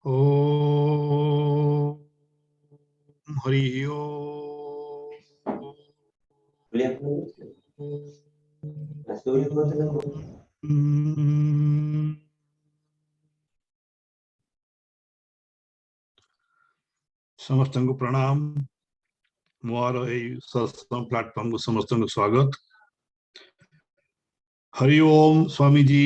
ओम हरि ओम। समस्त को प्रणाम। मोर सत्संग प्लेटफॉर्म को समस्त को स्वागत। हरि ओम स्वामी जी।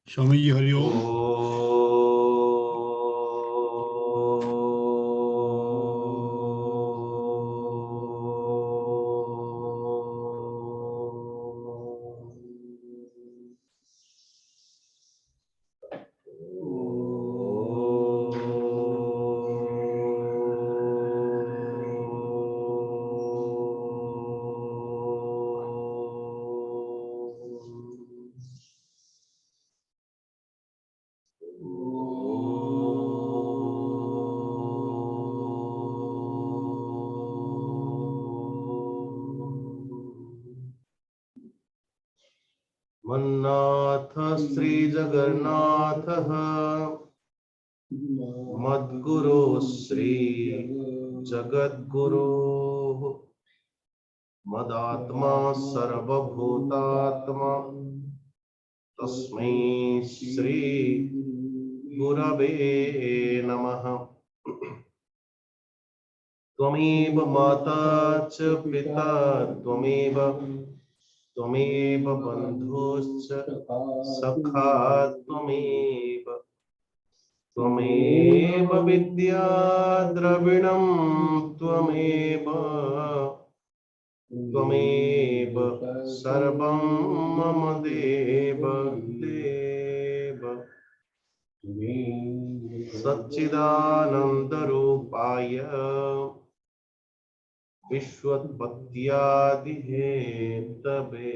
स्वामी जी हरि ओम। मन्नाथ श्री जगन्नाथ मद्गुरो श्री जगद्गुरो मदात्मा सर्वभूतात्मा तस्मै श्री गुरवे नमः। त्वमेव माता च पिता त्वमेव बन्धुश्च सखा त्वमेव विद्या द्रविणं त्वमेव सर्वं मम देव सच्चिदानन्दरूपाय विश्वोत्पत्त्यादिहेतवे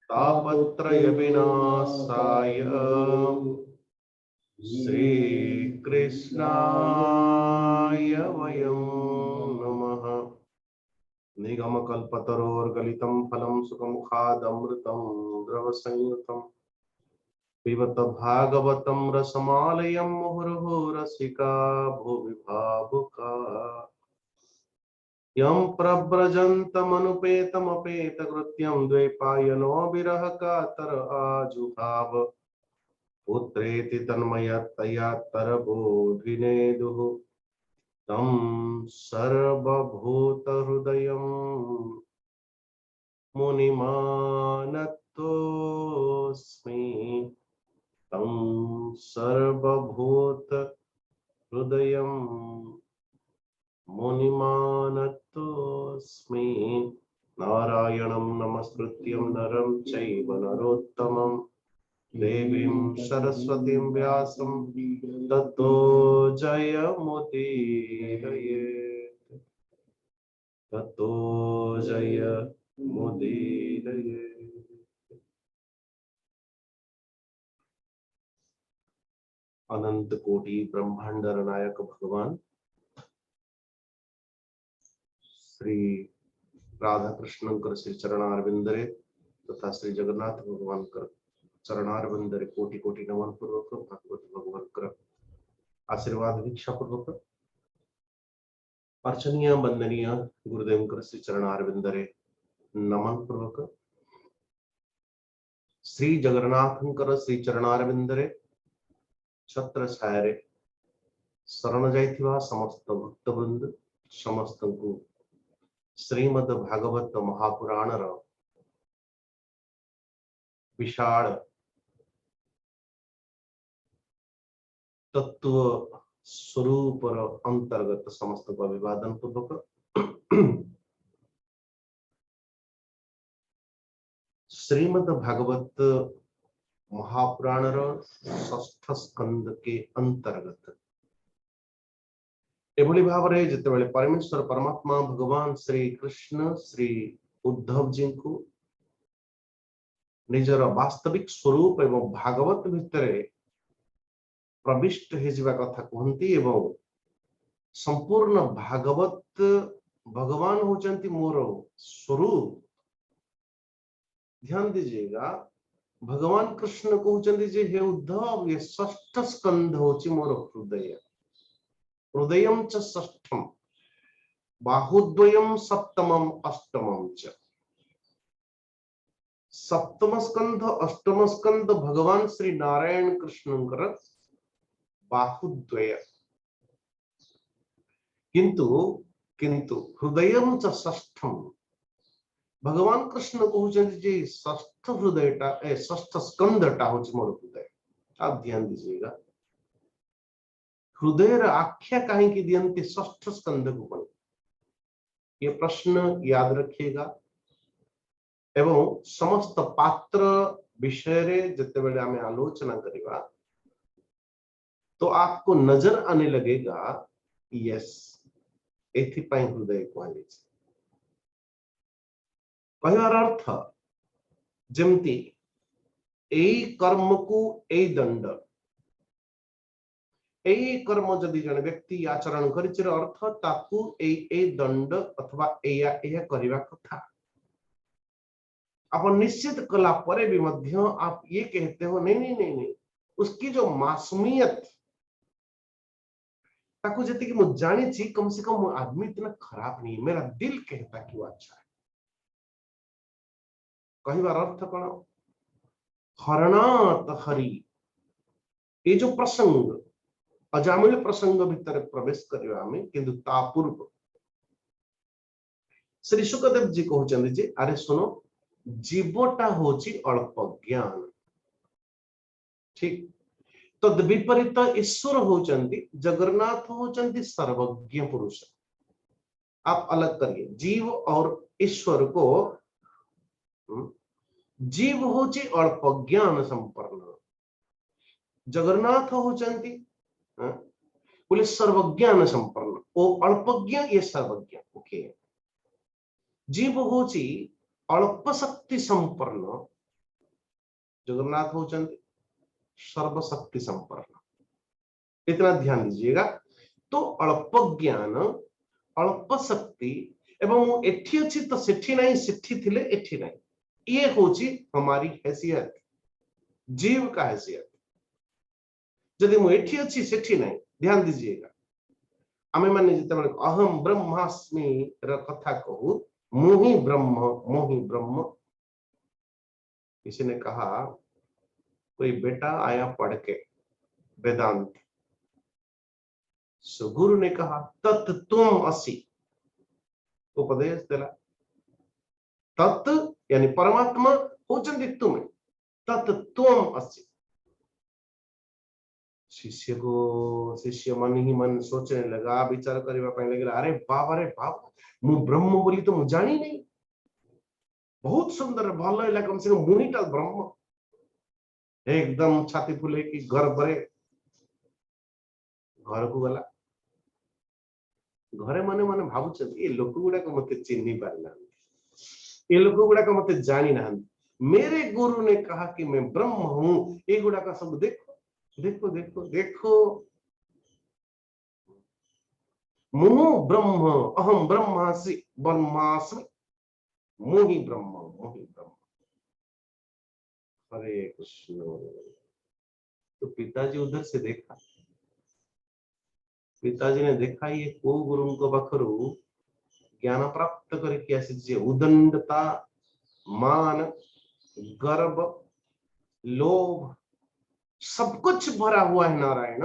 तापत्रयविनाशाय श्रीकृष्णाय वयं नमः। निगमकल्पतरोर्गलितं फलं सुखमुखादमृतं द्रवसंयुतं पिबत भागवतं रसमालयं मुहुर्मुहुः रसिका भुवि भावुका यं प्रव्रजन्तमनुपेतमपेतकृत्यं द्वैपायनो विरह कातर आजुहाव पुत्रेति तन्मयतया तरबोधिनेदुः तं सर्वभूतहृदयं मुनिमानतोऽस्मि। तं सर्वभूतहृदयं मुनिमानतोऽस्मि। नारायणं नमस्कृत्यं नरं चैव नरोत्तमं देवीं सरस्वतीं व्यासं ततो जयमुदीरयेत्। अनंत कोटि ब्रह्मांड नायक भगवान श्री राधा कृष्ण कर श्री चरणारविंदरे तथा श्री जगन्नाथ भगवान कर चरणारविंदरे कोटि कोटि नमन पूर्वक भागवत भगवान कर आशीर्वाद भिक्षा पूर्वक अर्चनीय वंदनीय गुरुदेव कर श्री चरणारविंदरे नमन पूर्वक श्री जगन्नाथ कर श्री चरणारविंदरे छत्र छाया शरण जाइथिबा समस्त भक्तवृंद समस्त को श्रीमद् भागवत महापुराण विशाल तत्व स्वरूप अंतर्गत समस्त को अभिवादन पूर्वक श्रीमद् भागवत महापुराण षष्ठ स्कंद के अंतर्गत एभली भाव रे जितेबाला परमेश्वर परमात्मा भगवान श्री कृष्ण श्री उद्धव जी को निजर वास्तविक स्वरूप एवं भागवत भितर प्रविष्ट हो कथा कहती एवं संपूर्ण भागवत भगवान होचंती मोर स्वरूप। ध्यान दीजिएगा, भगवान कृष्ण कहते जे हे उद्धव, ये षष्ठ स्कंध होची मोर हृदय। हृदयम च षष्ठम, बाहुद्वयम सप्तमम अष्टमम च। सप्तम स्कंध अष्टम स्कंध भगवान श्री नारायण कृष्णंकर बाहुद्वय, किंतु किंतु हृदयम च षष्ठम, भगवान कृष्ण कहते जे षष्ठ हृदयटा षष्ठ स्कंधटा होची मोर हृदय। आप ध्यान दीजिएगा, हृदय आख्या कहीं की दियंती षष्ठ स्कंध को बने, ये प्रश्न याद रखिएगा। एवं समस्त पात्र विषय रे जिते बेले आमे आलोचना करिबा तो आपको नजर आने लगेगा, यस एथिपाई हृदय कहले छै। कहवार अर्थ जेमती एई कर्म को एई दंड, एई कर्म जदि जन व्यक्ति आचरण करिचिर अर्थ ताकू एई दंड अथवा एया एया करिवा कथा। आप निश्चित कला परे भी मध्य आप ये कहते हो नहीं नहीं नहीं नहीं, उसकी जो मासूमियत ताकू जति कि मैं जानी ची, कम से कम आदमी इतना खराब नहीं, मेरा दिल कहता कि वो अच्छा है। कई बार अर्थ कौन, हरणात हरि, ये जो प्रसंग अजामिल प्रसंग भीतर प्रवेश करिवा हमें, किंतु ता पूर्व श्री शुकदेव जी कहउचंदी जे अरे सुनो, जीवटा होची अल्प ज्ञान, ठीक। तद विपरीत ईश्वर होचंदी, जगन्नाथ होचंदी सर्वज्ञ पुरुष। आप अलग करिए जीव और ईश्वर को। जीव होची अल्प ज्ञान संपन्न, जगन्नाथ होचंदी बोले सर्वज्ञान संपन्न, ओ अल्पज्ञ ये सर्वज्ञ। ओके, जीव होची अल्प शक्ति संपन्न, जगन्नाथ होचंदी सर्वशक्ति संपन्न। इतना ध्यान दीजिएगा। तो अल्प ज्ञान, अल्प शक्ति एवं एठी अछि तो सेठी नहीं, सेठी थिले एठी नहीं, ये होची हमारी हैसियत, जीव का हैसियत। यदि मु एठी अछि सेठी नहीं, ध्यान दीजिएगा, आमे माने जिते अहम ब्रह्मास्मि र कथा कहू, मोहि ब्रह्म। किसी ने कहा, कोई बेटा आया पढ़ के वेदांत, गुरु ने कहा तत् तुम असि, उपदेश दिला। तत् यानी परमात्मा होचंदी तुम्हें, तत् तुम असि। शिष्य मन ही मन सोचने लगा, विचार करबा पय लगे, अरे बाप मु ब्रह्म बोली तो मु जानी नहीं, बहुत सुंदर भल है, कम से कम मुनिटा ब्रह्म। एकदम छाती फुले कि घर बरे घर को गला, घरे मने मने भावुचंदी ए लोक गुडा को मते चिन्ही पारना, ये लोक गुडा को मते जानी ना। मेरे गुरु ने कहा कि मैं ब्रह्म हूं, ये गुडा का सब देखो देखो देखो देखो। मुहु ब्रह्म अहम ब्रह्मास्मि ब्रह्मास्मि, मोहि ब्रह्म। हरे कृष्ण। तो पिताजी उधर से देखा, पिताजी ने देखा ये को गुरु को बखरू ज्ञान प्राप्त करके आसी, उदंडता, मान, गर्व, लोभ सब कुछ भरा हुआ है नारायण।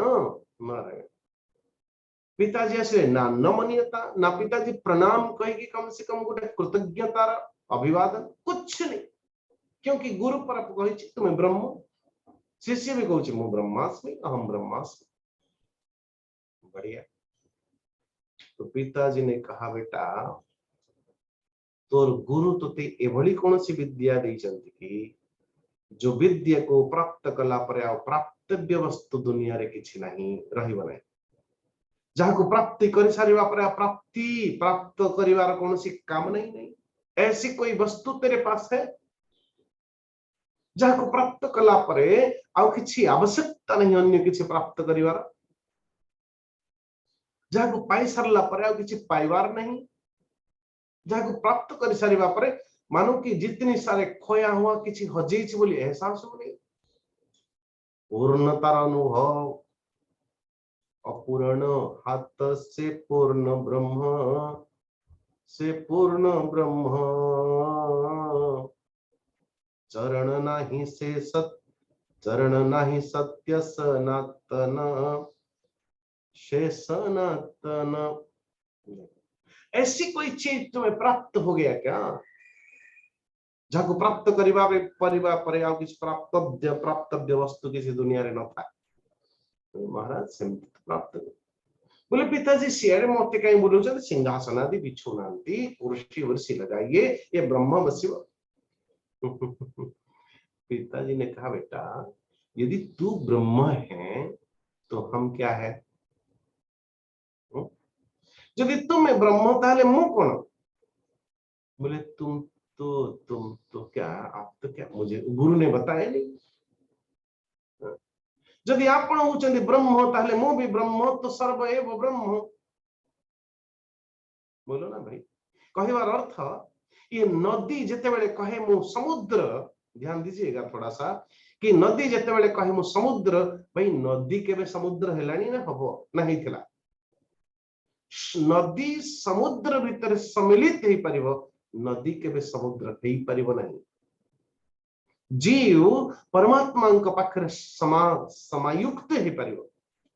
पिताजी ऐसे ना नमनीयता, ना पिताजी प्रणाम कहेगी, कम से कम गोटे कृतज्ञता अभिवादन कुछ नहीं, क्योंकि गुरु पर कही तुम्हें ब्रह्म, शिष्य भी कहूँ मु ब्रह्मास्मि अहम ब्रह्मास्मि। बढ़िया। तो पिताजी ने कहा, बेटा तोर गुरु तोते एभली कौन सी विद्या देइचंती कि जो विद्या को प्राप्त कला पर प्राप्तव्य वस्तु दुनिया रे किछि नहीं रही बने, जहां को प्राप्ति कर सारिबा पर प्राप्ति प्राप्त करिवार कौन सी काम नहीं। ऐसी कोई वस्तु तेरे पास है जहां को प्राप्त कला पर आउ किछि आवश्यकता नहीं अन्य किछि प्राप्त करिवार। जहाँ को पाई सारला पर आउ किछि पाइबार नहीं, जहाँ को प्राप्त कर सारिबा परे मानो कि जितनी सारे खोया हुआ किछि हजेइछि बोली एहसास होनी। पूर्णतार अनुभव, अपूर्ण हाथ से पूर्ण ब्रह्म, से पूर्ण ब्रह्म, चरण नाही से सत, चरण नाही सत्य सनातन, से सनातन। ऐसी कोई चीज तुम्हें प्राप्त हो गया क्या, जहाँ को प्राप्त करिबा परिबा परे आउ किछ प्राप्तव्य वस्तु किसी दुनिया रे न था। महाराज सेमति प्राप्त बोले पिताजी सियारे मते कहीं बोलुछन सिंहासन आदि बिछो नांती, कुर्सी वर्सी लगाइए, ये ब्रह्म बसिव। पिताजी ने कहा बेटा यदि तू ब्रह्म है तो हम क्या है? यदि तुम ब्रह्म ताले मु कौन? बोले तुम तो क्या, आप तो क्या, मुझे गुरु ने बताया नहीं। यदि आपण होचंदी ब्रह्म ताले मु भी ब्रह्म, तो सर्व एव ब्रह्म। बोलो ना भाई, कहवार अर्थ ये नदी जिते बेले कहे मु समुद्र, ध्यान दीजिएगा थोड़ा सा, कि नदी जिते बेले कहे मु समुद्र, भाई नदी केबे समुद्र हेलानी ना हबो नहीं थिला। नदी समुद्र भीतर सम्मिलित ही परिबो, नदी केबे समुद्र हेई परिबो नहीं। जीव परमात्मा पाखरे समायुक्त ही परिबो,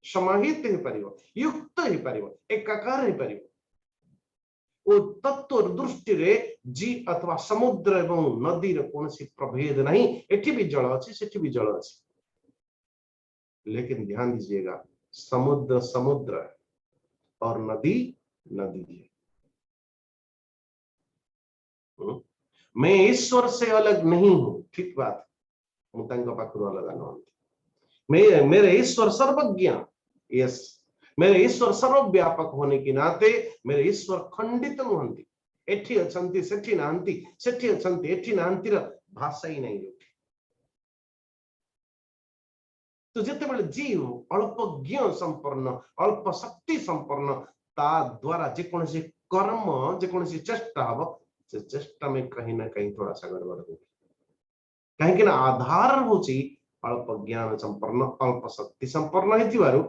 समाहित ही परिबो, युक्त ही परिबो, एकाकार ही परिबो। ओ तत्व दृष्टि रे जी अथवा समुद्र एवं नदी रे कोनसी प्रभेद नहीं। एठी भी जल अछि, सेठी भी जल अछि, लेकिन ध्यान दीजिएगा समुद्र समुद्र है और नदी नदी है। मैं ईश्वर से अलग नहीं हूं, ठीक बात, अलग मेरे ईश्वर सर्वज्ञ, यस, मेरे ईश्वर सर्वव्यापक होने के नाते मेरे ईश्वर खंडित नुहंती। एठी अछंती सेठी नांती, सेठी अछंती एठी नांती र भाषा ही नहीं। तो जिते बड़े जीव अल्प ज्ञ संपन्न, अल्प शक्ति संपन्न, ता द्वारा जेकोसी कर्म, जेकोसी चेष्टा हबो, से चेष्टा में कहीं ना कहीं थोड़ा सा गड़बड़ होगी। कहीं ना आधार होची अल्प ज्ञान संपन्न, अल्प शक्ति संपन्न हेतिबारु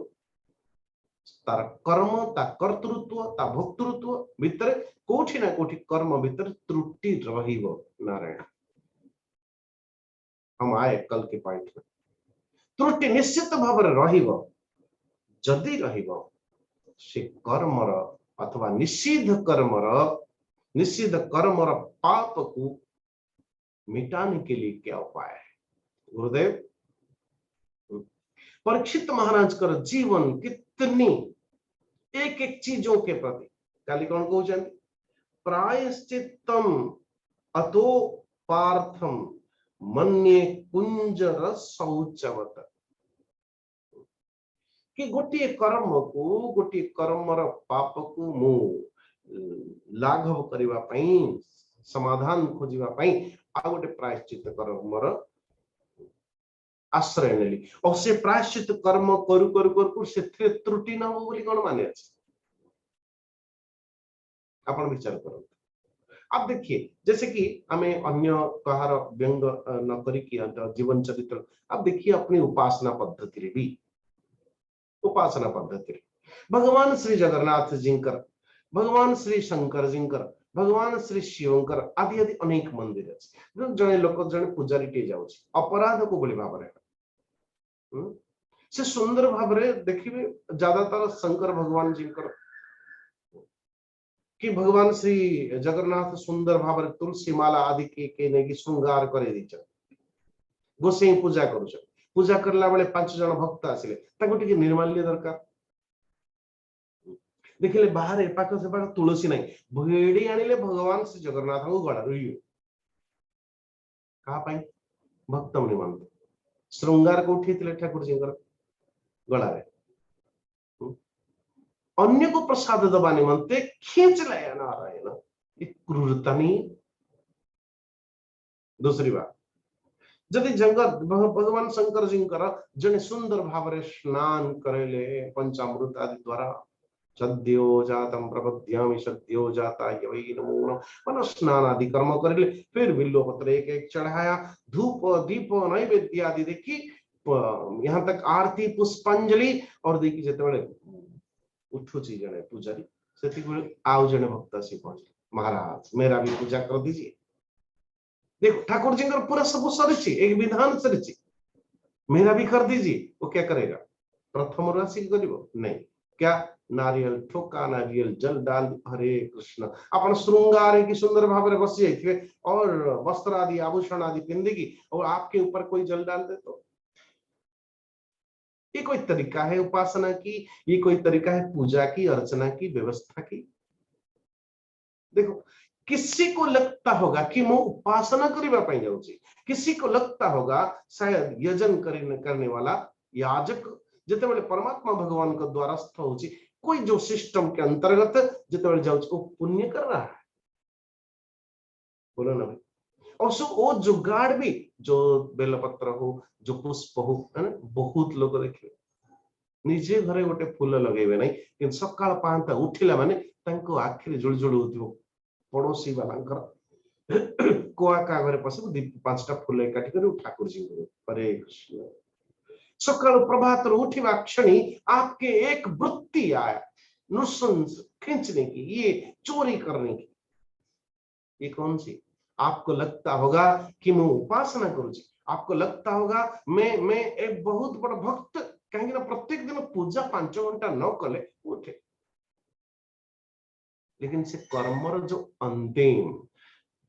तार कर्म, ता कर्तृत्व, ता भोक्तृत्व भीतर कोठी ना कोठी कर्म भीतर त्रुटि रहिबो। नारायण, हम आए कल के पॉइंट में, त्रुटि निश्चित भाव रहिबो। जदि रहिबो से कर्मर अथवा निषिद्ध कर्मर पाप को मिटाने के लिए क्या उपाय है? गुरुदेव, परीक्षित महाराज कर जीवन कितनी एक एक चीजों के प्रति काली कौन कहते प्रायश्चित्तम अतो पार्थम मन्ये कुंजर शौचवत, कि गोटे कर्मर पाप को मु लाघव करिवा पई, समाधान खोजिवा पई आ गोटे प्रायश्चित कर्मर आश्रय नेली, और से प्रायश्चित कर्म करू करू करू से त्रुटि न हो बोली कौन माने अछि? आपण विचार करो। अब देखिए, जैसे कि हमें अन्य कहार व्यंग न करी कि जीवन चरित्र, अब देखिए अपनी उपासना पद्धति रे भी, उपासना पद्धति भगवान श्री जगन्नाथ जिंकर, भगवान श्री शंकर जिंकर, भगवान श्री शिवंकर आदि आदि अनेक मंदिर अच्छे। जड़े लोक जड़े पूजारी टे जाउछ अपराध को बोली भाव से सुंदर भाव देखिए, ज्यादातर शंकर भगवान जिंकर कि भगवान श्री जगन्नाथ सुंदर भाव तुलसी माला आदि के नहीं श्रृंगार करे दी गोसाई पूजा करुछ। पूजा करला बेले 5 जन भक्त आसिले, ताको टिके निर्माल्य दरकार। देखिले बाहर एपाक से पाक तुलसी नहीं, भेड़ी आनिले भगवान श्री जगन्नाथ को गड़ा रुइयो कहा पाई भक्त मनि मान श्रृंगार को उठेतिले ठाकुर जी गला रे, अन्य को प्रसाद दबा निमंते खींच लाया नारायण, एक क्रूरता नहीं। दूसरी बात, जदि जंगल भगवान शंकर जी जने सुंदर भाव स्नान करेले पंचामृत आदि द्वारा, सद्यो जातम प्रपद्यामि सद्यो जाता वै नमो नमः। मन स्नान आदि कर्म कर ले, फिर बिल्व पत्र एक एक चढ़ाया, धूप दीप नैवेद्य आदि देखी, यहाँ तक आरती पुष्पांजलि और देखी जिते उठुची जने पूजारी से आउ जने भक्त आसी पहुंचे, महाराज मेरा भी पूजा कर दीजिए। देखो ठाकुर जी पूरा सब सरी, एक विधान सरी, मेरा भी कर दीजिए। वो क्या करेगा? प्रथम राशि करिबो नहीं, क्या नारियल ठोका, नारियल जल डाल, हरे कृष्ण अपन श्रृंगार की सुंदर भाव में बस जाइए और वस्त्र आदि आभूषण आदि पिंदेगी और आपके ऊपर कोई जल डाल दे तो ये कोई तरीका है उपासना की? ये कोई तरीका है पूजा की, अर्चना की, व्यवस्था की? देखो किसी को लगता होगा कि मैं उपासना करबा पाई जाउची, किसी को लगता होगा शायद यजन करने वाला याजक जिते परमात्मा भगवान को द्वारस्थ होची, कोई जो सिस्टम के अंतर्गत जिते जाउची वो पुण्य कर रहा है। बोलो ना भाई। और सो वो जुगाड़ भी, जो बेलपत्र हो, जो पुष्प हो, है ना, बहुत लोग देखिए निजे घरे गोटे फूल लगेबे नहीं, कि सकाळ पांता उठिला माने तांको आखिरे जुळजुळ होथिबो पड़ोसी वाला कुआ का घरे पसंद पांचटा फूल एकाठी कर ठाकुर जी को हरे कृष्ण। सकाळ प्रभात उठिवा क्षणी आपके एक वृत्ति आया नुसंस खींचने की, ये चोरी करने की, ये कौन सी? आपको लगता होगा कि मैं उपासना करूँ, आपको लगता होगा मैं एक बहुत बड़ा भक्त, कहीं प्रत्येक दिन पूजा 5 घंटा न कले उठे, लेकिन से कर्मर जो अंतिम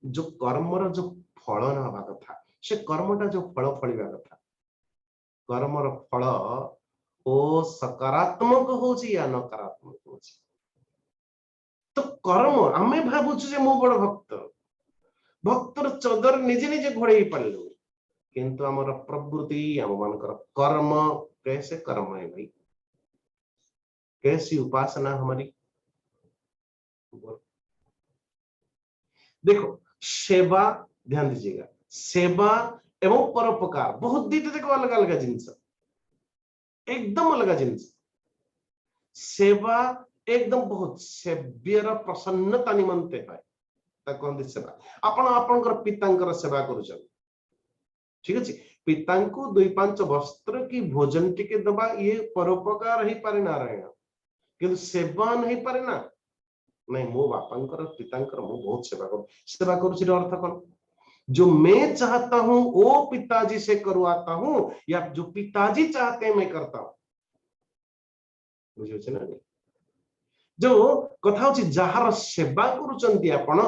जो कर्मर जो फल ना हवा कथा, से कर्मटा जो फल फलिबा कथा, कर्मर फल ओ सकारात्मक होची या नकारात्मक होची। तो कर्म आमे भाबुछु जे मो बड़ भक्त, भक्तर चदर निजे निजे घोड़े पारू, किंतु आमर प्रवृत्ति आम मानकर कर्म, कैसे कर्म है भाई? कैसी उपासना हमारी? देखो सेवा, ध्यान दीजिएगा, सेवा एवं परोपकार बहुत दीटे, देखो अलग अलग जिनस, एकदम अलग जिनस। सेवा एकदम बहुत सेव्यर प्रसन्नता निमंते है, कहते सेवा। आपण आपनकर पितांकर सेवा करूछन, ठीक अछि, पितांको 2-5 वस्त्र की भोजन टिके दबा, ये परोपकार ही पारे नारायण, किंतु सेवा नहीं पारे ना। नहीं मो बापांकर पितांकर मो बहुत सेवा कर, सेवा करूछि अर्थ कौन? जो मैं चाहता हूं वो पिताजी से करवाता हूं, या जो पिताजी चाहते हैं मैं करता हूं, बुझे ना? नहीं जो कथा होछि जार सेवा करूचंती आपण,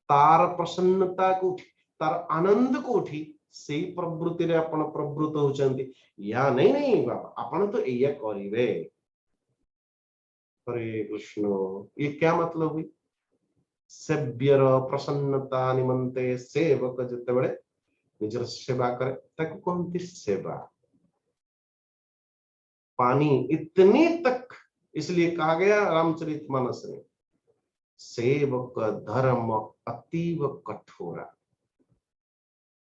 तार प्रसन्नता को, तार आनंद को से प्रवृत्ति रे आपण प्रवृत्त होचंती, या नहीं नहीं बाबा आपण तो एया करिवे। हरे कृष्ण, ये क्या मतलब हुई? सेव्यर प्रसन्नता निमंते सेवक जिते बड़े निजर सेवा करे ताको कहती सेवा। पानी इतनी तक इसलिए कहा गया रामचरितमानस में, सेवक धर्म अतीव कठोरा,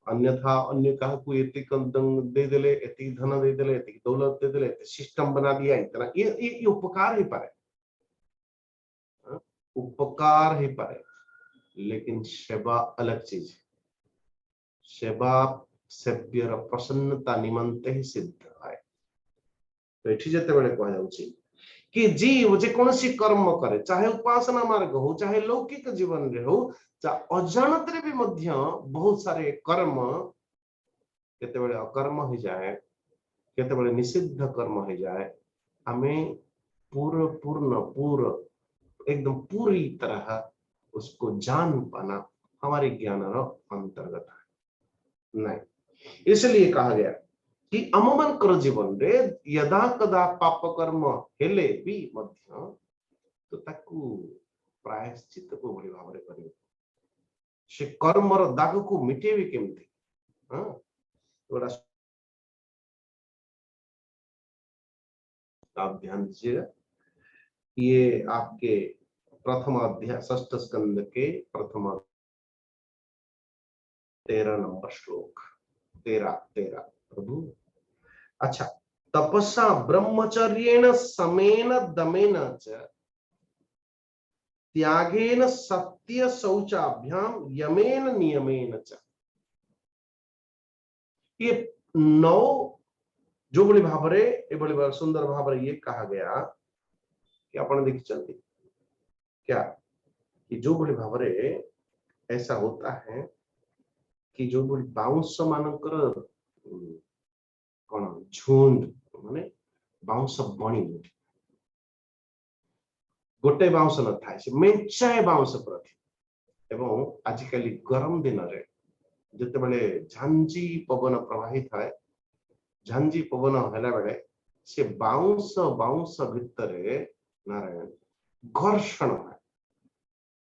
अन्यथा अन्य कहा को एतिक दे देले, एतिक धन दे देले, एतिक दौलत दे देले, सिस्टम बना दिया इतना, ये उपकार ही पारे, उपकार ही पारे, लेकिन सेवा अलग चीज है। सेवा सेव्यर प्रसन्नता निमंते ही सिद्ध है। तो ये जते बड़े कह जाउची कि जीव जे कौन सी कर्म करे, चाहे उपासना मार्ग हो, चाहे लौकिक जीवन रे हो, चाहे अजानत रे भी मध्य बहुत सारे कर्म केते बड़े अकर्म हो जाए, केते बड़े निषिद्ध कर्म हो जाए, हमें पूर्ण एकदम पूरी तरह उसको जान पाना हमारे ज्ञान रो अंतर्गत है नहीं। इसलिए कहा गया कि अममन कर जीवन रे यदा कदा पाप कर्म हेले भी मध्य तो ताकू प्रायश्चित को बड़ी भाव रे करियो, से कर्मर दाग को मिटेबे केमती। हां थोड़ा आप ध्यान दीजिएगा, ये आपके प्रथम अध्याय 6ठ स्कंद के प्रथम 13 नंबर श्लोक 13 प्रभु। अच्छा, तपसा ब्रह्मचर्येण समेन दमेन च त्यागेन सत्य शौचाभ्याम यमेन नियमेन च। ये 9 जो बड़ी भावरे ए बड़ी सुंदर भावरे ये कहा गया कि आपण देखिचंती क्या कि जो बड़ी भावरे ऐसा होता है कि जो बड़ी बाउंस मानकर कौन झुंड माने बाउंस बणी गोटे बाउंस न थाए से मेंचाए बाउंस प्रति एवं आजिकली गरम दिन रे जते बेले झांझी पवन प्रवाहित है झांझी पवन हैला बेले से बाउंस बाउंस भितरे नारायण घर्षण है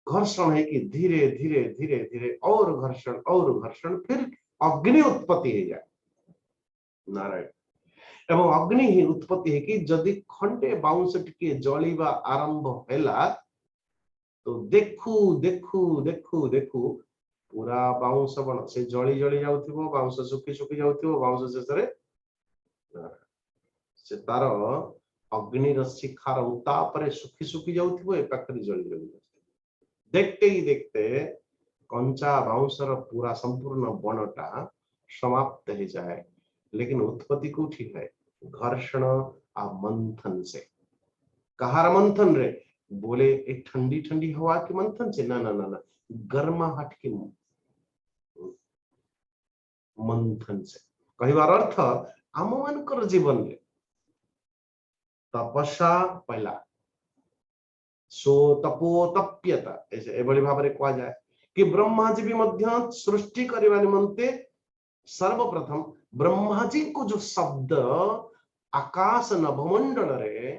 घर्षण है कि धीरे धीरे धीरे धीरे और घर्षण फिर अग्नि उत्पत्ति हो जाए नारायण एवं अग्नि ही उत्पत्ति है कि जदि खंडे बाउंस टिके जलिबा आरंभ हैला तो देखू देखू देखू देखू पूरा बाउंस बन से जली जली जाउथिबो बाउंस सुखी सुखी जाउथिबो बाउंस शेषरे से तार अग्नि शिखार उताप रे सुखी सुखी जाउथिबो ए पाखरे जली जली जाउथिबो देखते ही देखते कंचा बाउंसर पूरा संपूर्ण बनटा समाप्त हो जाए लेकिन उत्पत्ति कोठी है घर्षण आ मंथन से कहार मंथन रे बोले एक ठंडी ठंडी हवा के मंथन से ना ना ना ना गर्माहट के मंथन से कहबार अर्थ आम मानकर जीवन में तपस्या पहला सो तपो तप्यता ऐसे एभली भाबरे कहा जाए कि ब्रह्मा जी भी मध्य सृष्टि करबा निमंते सर्वप्रथम ब्रह्मा जी को जो शब्द आकाश नभमंडल रे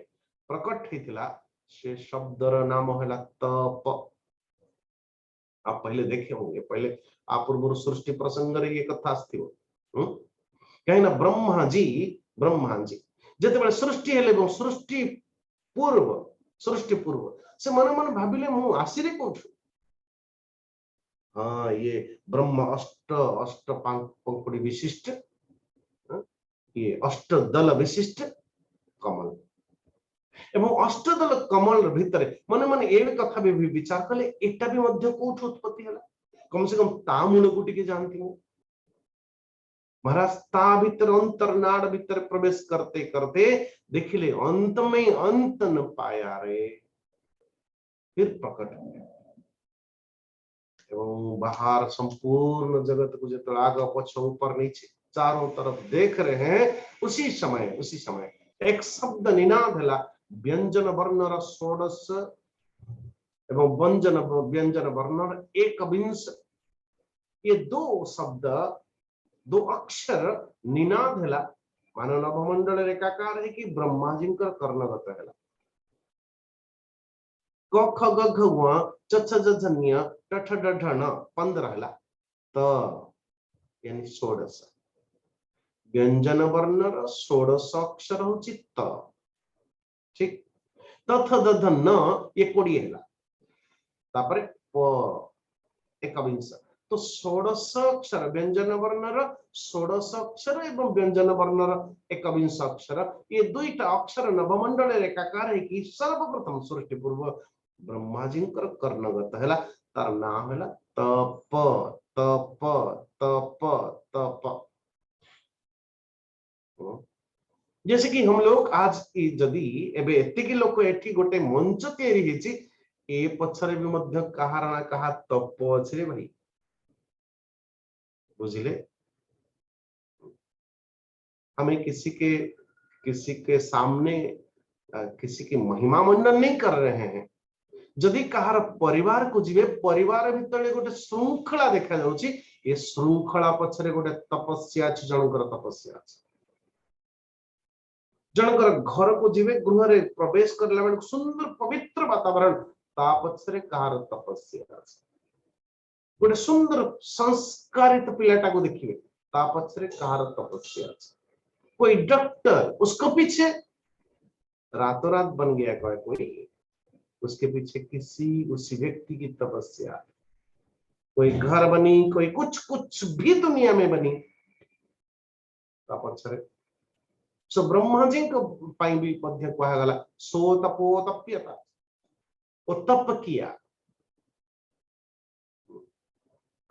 प्रकट हितला से शब्दर नाम हैला तप। आप पहले देखे होंगे पहले आप पूर्व सृष्टि प्रसंग रे ये कथा आस्थिबो कहीं ना ब्रह्मा जी जते बेले सृष्टि हेले सृष्टि पूर्व से मन मन भाबिले मु आसीरे कोठु हाँ ये ब्रह्म अष्ट पंखुड़ी विशिष्ट ये अष्ट दल विशिष्ट कमल एवं अष्टदल कमल भितर मन मन ए कथा भी विचार कले एटा भी मध्य कोठ उत्पत्ति हला कम से कम ता मूल को टिके जानती हूं महाराज ता भीतर अंतरनाड़ भीतर प्रवेश करते करते देखिले अंत में अंत न पाया रे फिर प्रकट हुए एवं बाहर संपूर्ण जगत को जो आगे पछ ऊपर नीचे चारों तरफ देख रहे हैं उसी समय एक शब्द निनाद हला व्यंजन वर्णर षोडश एवं व्यंजन वर्णर एकविंश ये दो शब्द दो अक्षर निनाद हला मानव नभमंडल रेखाकार है कि ब्रह्मा जी कर्णगत है क ख ग घ व च छ ज झ ञ ट ठ ड ढ न 15 हला त यानी षोडश व्यंजन वर्णर षोडश अक्षर होची त ठीक तथ द ध न ये 20 हला तापरे प एकविंश तो षोडश अक्षर व्यंजन वर्णर षोडश अक्षर एवं व्यंजन वर्णर एकविंश अक्षर ये दुईटा अक्षर नभमंडल रेखाकार है कि सर्वप्रथम सृष्टि पूर्व ब्रह्मा जी कर्णगत है तार नाम है तप तप तप तप। जैसे कि हम लोग आज जदि एबे एतिकी लोक एठी गोटे मंच तैयारी हेची ए पछरे भी मध्य कहार ना कहा तप अछि रे भाई बुझिले हमें किसी के सामने किसी की महिमा मंडन नहीं कर रहे हैं जदि कहार परिवार को जीवे परिवार भितर गोटे श्रृंखला देखा जाउची ए श्रृंखला पछरे गोटे तपस्या अछि जनकर तपस्या अछि जनकर घर को जीवे गृह रे प्रवेश करला बेल सुंदर पवित्र वातावरण ता पछरे कहार तपस्या अछि गोटे सुंदर संस्कारित पिलाटा को देखिए ता पछरे कहार तपस्या अछि कोई डॉक्टर उसको पीछे रातों रात बन गया कोई उसके पीछे उसी व्यक्ति की तपस्या कोई घर बनी कोई कुछ भी दुनिया में बनी सो ब्रह्मा जी को पाई भी मध्य कहा गला सो तपो तप्यता वो तप किया।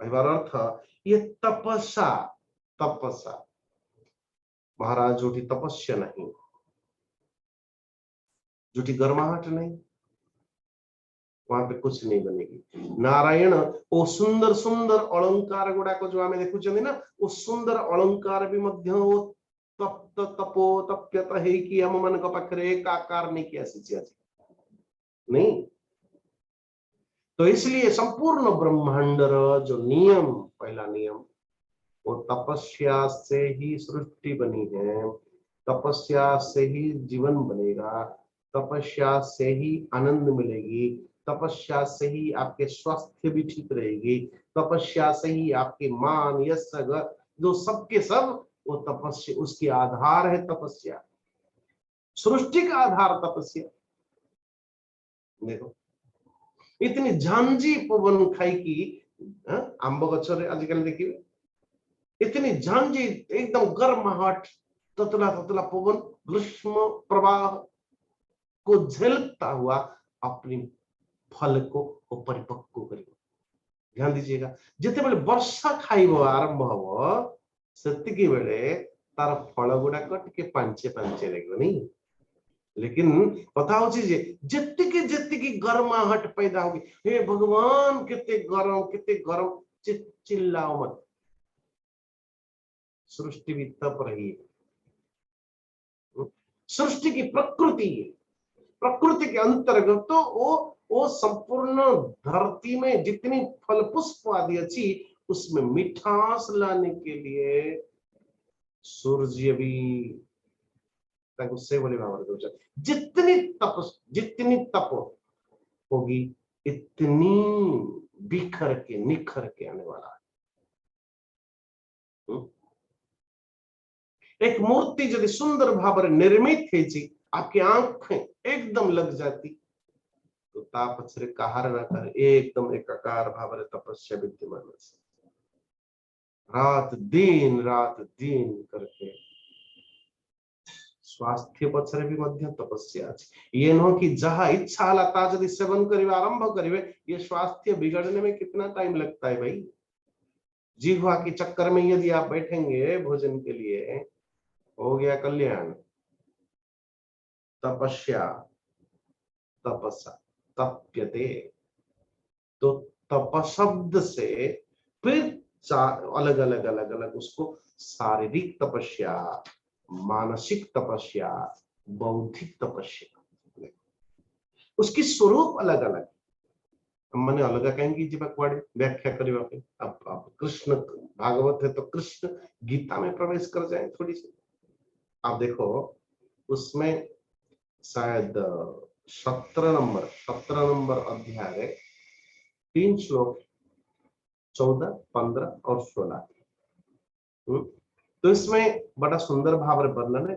कहबार अर्थ ये तपस्या, तपस्या महाराज जोटी तपस्या नहीं, जोटी गर्माहट नहीं, वहां पे कुछ नहीं बनेगी। नारायण वो सुंदर सुंदर अलंकार गुड़ाक जो आम देखुं ना, वो सुंदर अलंकार भी मध्य वो तप्त तपो तप्यत है आम मान पाखे एकाकार नहीं कि आसी नहीं। तो इसलिए संपूर्ण ब्रह्मांडर जो नियम, पहला नियम वो तपस्या से ही सृष्टि बनी है, तपस्या से ही जीवन बनेगा, तपस्या से ही आनंद मिलेगी, तपस्या से ही आपके स्वास्थ्य भी ठीक रहेगी, तपस्या से ही आपके मान यश जो सबके सब वो तपस्या, उसकी आधार है तपस्या, सृष्टि का आधार तपस्या। देखो इतनी झांझी पवन खाई की आंब गचरे आजिकल देखिए, इतनी झांझी एकदम गर्माहट, ततला ततला पवन ग्रीष्म प्रवाह को झेलता हुआ अपनी फल को परिपक्व कर। ध्यान दीजिएगा, जिते बेले वर्षा खाइब आरंभ हम से बेले तार फल गुड़ाक टे पांचे पांचे लगे नहीं। लेकिन कथा होची जे जेतिकी जेतिकी गर्माहट पैदा होगी, हे भगवान कितने गरम चिल्लाओ मत, सृष्टि भी तप रही है। सृष्टि की प्रकृति, प्रकृति के अंतर्गत तो वो संपूर्ण धरती में जितनी फल पुष्प आदि अच्छी, उसमें मिठास लाने के लिए सूर्य भी से बोले जितनी तप होगी इतनी बिखर के निखर के आने वाला है। एक मूर्ति यदि सुंदर भाव निर्मित है, आपकी आंखें एकदम लग जाती, तो तापछरे कहार न कर एकदम एकाकार भाव तपस्या विद्यमान रात दिन करके स्वास्थ्य पछरे भी मध्य तपस्या अच्छी। ये नो कि जहां इच्छा लता यदि सेवन करिवे आरंभ करिवे, ये स्वास्थ्य बिगड़ने में कितना टाइम लगता है भाई। जीवा के चक्कर में यदि आप बैठेंगे भोजन के लिए, हो गया कल्याण। तपस्या तपस्या तप्यते, तो तप शब्द से फिर अलग अलग उसको शारीरिक तपस्या, मानसिक तपस्या, बौद्धिक तपस्या, उसकी स्वरूप अलग अलग मैंने अलग कहेंगे जी कुआड़े व्याख्या करने। अब कृष्ण भागवत है तो कृष्ण गीता में प्रवेश कर जाए थोड़ी सी। आप देखो उसमें शायद 17 नंबर अध्याय 3 श्लोक 14, 15 और 16। तो इसमें बड़ा सुंदर भाव वर्णन है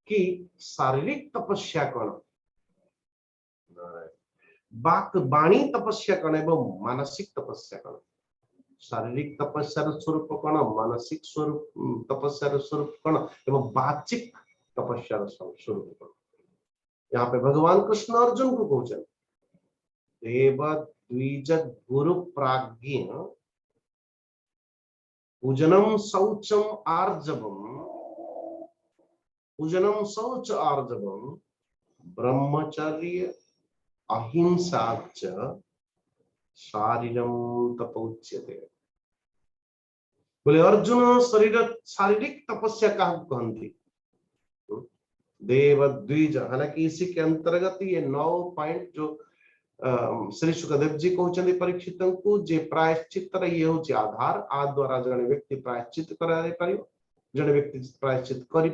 कि शारीरिक तपस्या कौन, बाक बाणी तपस्या कौन एवं मानसिक तपस्या कौन। शारीरिक तपस्या स्वरूप कौन, मानसिक स्वरूप तपस्या स्वरूप कौन एवं वाचिक तपस्या स्वरूप कौन। यहाँ पे भगवान कृष्ण अर्जुन को कहते देव द्विज गुरु प्राज्ञ पूजनम शौचम आर्जवम ब्रह्मचर्य अहिंसा च शारीरम तपोच्यते। बोले अर्जुन शारीरिक तपस्या का कहती देव द्विज, हालांकि इसी के अंतर्गत ये 9 पॉइंट जो श्री सुखदेव जी कहते परीक्षित को जे प्रायश्चित ये हूँ आधार आ द्वारा जड़े व्यक्ति प्रायश्चित कर जड़े व्यक्ति प्रायश्चित कर।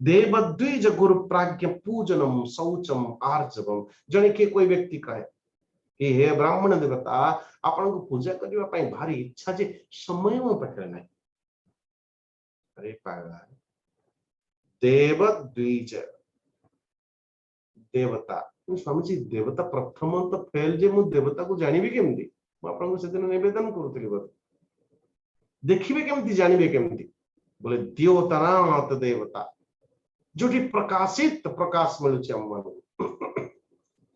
देव द्विज गुरु प्राज्ञ पूजनम शौचम आर्जवम, जड़े के कोई व्यक्ति कहे कि हे ब्राह्मण देवता आपण को पूजा करने भारी इच्छा जे समय में पाखे ना। अरे पागल, देव द्विज देवता, स्वामी जी देवता प्रथम तो फेल जे मु देवता को जानिबी केमती, मु आपन से दिन निवेदन करथि बोल देखिबे केमती जानिबे केमती। बोले द्योतनाथ देवता जोटी प्रकाशित प्रकाश मिलुछि हम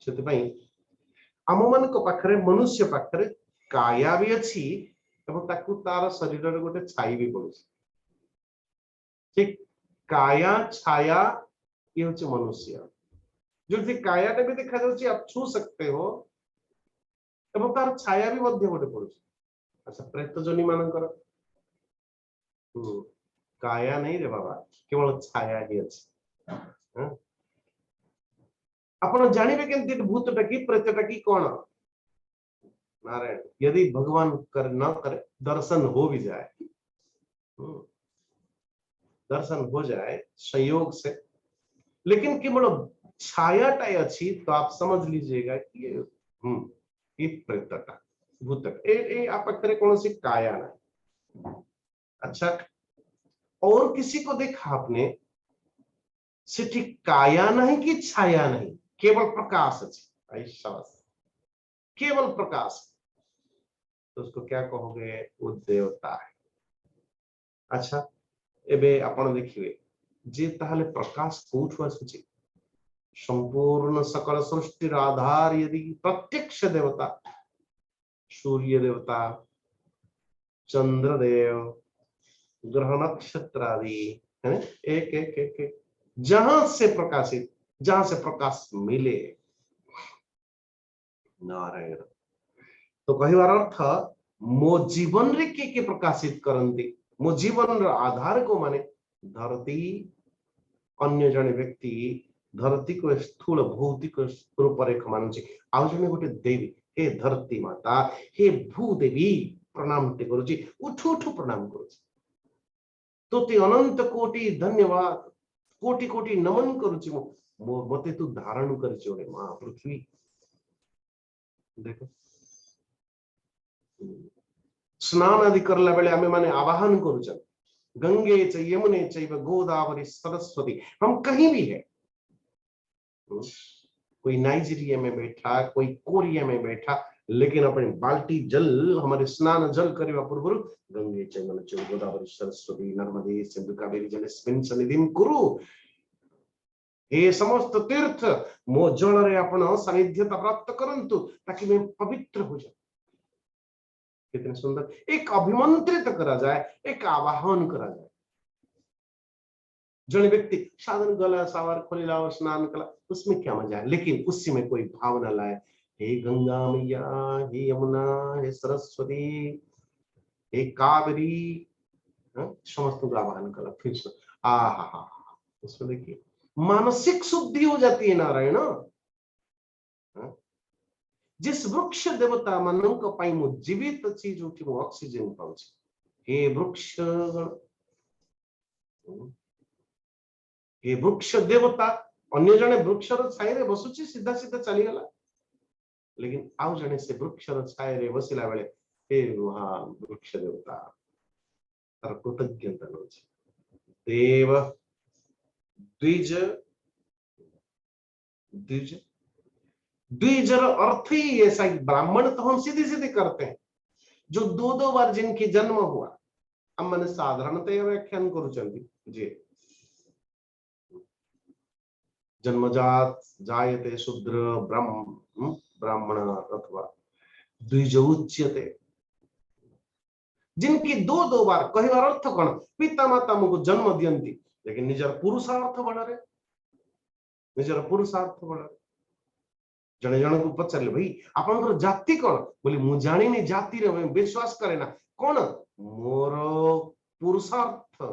सेति पई आम मान पाखरे मनुष्य पाखरे काया भी अच्छी एवं ताकू तार शरीर रे गोटे छाई भी पड़ुछि ठीक काया छाया ये होचे मनुष्य जो काया भी देखा जाउछि आप छू सकते हो एवं तार छाया भी मध्य गोटे पड़ुछि अच्छा प्रेत जनी मानकर काया नहीं रे बाबा केवल छाया ही अछि आपण जानिबे केमति भूतटा की प्रेतटा की कोन नारायण यदि भगवान कर न करे दर्शन हो भी जाए दर्शन हो जाए संयोग से लेकिन केवल छायाटा अच्छी तो आप समझ लीजिएगा कि ये प्रेतटा भूतक ए आप पाखरे कौन सी काया ना अच्छा और किसी को देखा आपने सिटी काया नहीं कि छाया नहीं केवल प्रकाश अच्छी केवल प्रकाश तो उसको क्या कहोगे वो देवता है अच्छा एबे आपण देखिए जे ताहले प्रकाश कोठु आसुची संपूर्ण सकल सृष्टिर आधार यदि प्रत्यक्ष देवता सूर्य देवता चंद्रदेव ग्रह नक्षत्र आदि है एक एक एक एक जहां से प्रकाशित जहां से प्रकाश मिले नारायण तो कहवार अर्थ मो जीवन रे के प्रकाशित करंती मो जीवन आधार को माने धरती अन्य जने व्यक्ति धरती को स्थूल भौतिक रूपरेख मानुचे आउ जने गोटे देवी हे धरती माता हे भूदेवी प्रणाम ते करूची उठ उठ प्रणाम करूची तो ते अनंत कोटि धन्यवाद कोटि कोटि नमन करूची मो मते तू धारण करची ओरे मां पृथ्वी देखो स्नान आदि करला बेले आमे माने आवाहन करूचन गंगे च यमुने चैव गोदावरी सरस्वती हम कहीं भी है कोई नाइजीरिया में बैठा कोई कोरिया में बैठा लेकिन अपनी बाल्टी जल हमारे स्नान जल करवा पूर्व गंगे च यमुने चैव गोदावरी सरस्वती नर्मदे सिंधु कावेरी जलेस्मिन् सन्निधिं कुरु हे समस्त तीर्थ मो जल रे आपण सानिध्यता प्राप्त करंतु ताकि मैं पवित्र हो जाऊं कितने सुंदर एक अभिमंत्रित करा जाए एक आवाहन करा जाए जन व्यक्ति साधन गला सावर खोलिला और स्नान कला उसमें क्या मजा है लेकिन उसी में कोई भावना लाए हे गंगा मैया हे यमुना हे सरस्वती हे कावेरी समस्त को आवाहन कला फिर से आहा उसमें देखिए मानसिक शुद्धि हो जाती है नारायण जिस वृक्ष देवता मानक पाई मु जीवित अच्छी जो ऑक्सीजन पाउछ हे वृक्ष देवता अन्य जने वृक्षर छाई रे बसुची सीधा सीधा चली गला लेकिन आउ जने से वृक्षर छाई रे बसिला बेले हे वहां वृक्ष देवता तार कृतज्ञता नोची देव द्विज द्विज द्विजर अर्थ ही ऐसा ब्राह्मण तो हम सीधे सीधे करते हैं जो दो दो बार जिनकी जन्म हुआ हम मैंने साधारणतः व्याख्यान करूचंती जी जन्मजात जायते शूद्र ब्राह्मण अथवा द्विज उच्यते जिनकी दो दो बार कहवार अर्थ कौन पिता माता मुझको जन्म दियंती लेकिन निजर पुरुषार्थ बଳରେ निजर पुरुषार्थ बଳରେ जने जन को पचारे भाई आपनकर जाति कौन बोली मु जानी नहीं जाति रे विश्वास करे ना कौन मोर पुरुषार्थ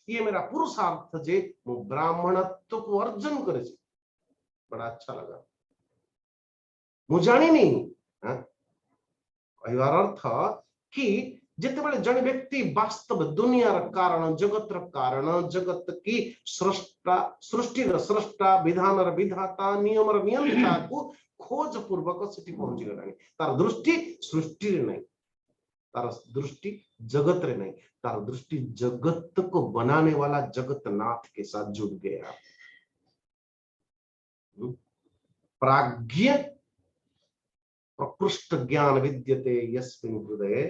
ये मेरा पुरुषार्थ जे मु ब्राह्मणत्व को अर्जन करे बड़ा अच्छा लगा मु जानी नहीं कहवार अर्थ कि जिते बड़े जन व्यक्ति वास्तव दुनिया कारण जगत की सृष्टा सृष्टि सृष्टा विधान विधाता नियम नियंता को खोज पूर्वक से पहुंची गलानी तार दृष्टि सृष्टि रे नहीं तार दृष्टि जगत रे नहीं तार दृष्टि जगत को बनाने वाला जगतनाथ के साथ जुड़ गया प्राज्ञ प्रकृष्ट ज्ञान विद्यते यस्मिन् हृदये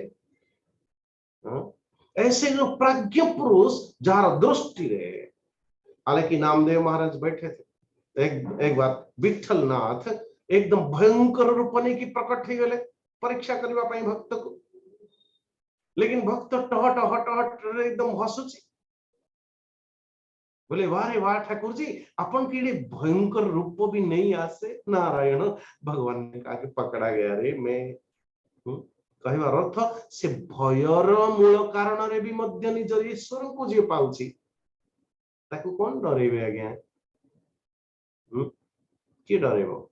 ऐसे जो प्राज्ञ पुरुष जार दृष्टि रे हालांकि नामदेव महाराज बैठे थे एक बार विठलनाथ एकदम भयंकर रूप नहीं कि प्रकट हो गले परीक्षा करबा पई भक्त को, लेकिन भक्त टह टह टह एकदम हसुची बोले वारे वाह ठाकुर जी अपन के लिए भयंकर रूप भी नहीं आसे। नारायण भगवान ने कहा कि पकड़ा गया रे मैं। कहबार अर्थ से भयर मूल कारण रे भी मध्य निजर ईश्वर को जे पाउची ताकू कौन डरेबे आज्ञा, कि डरेबो।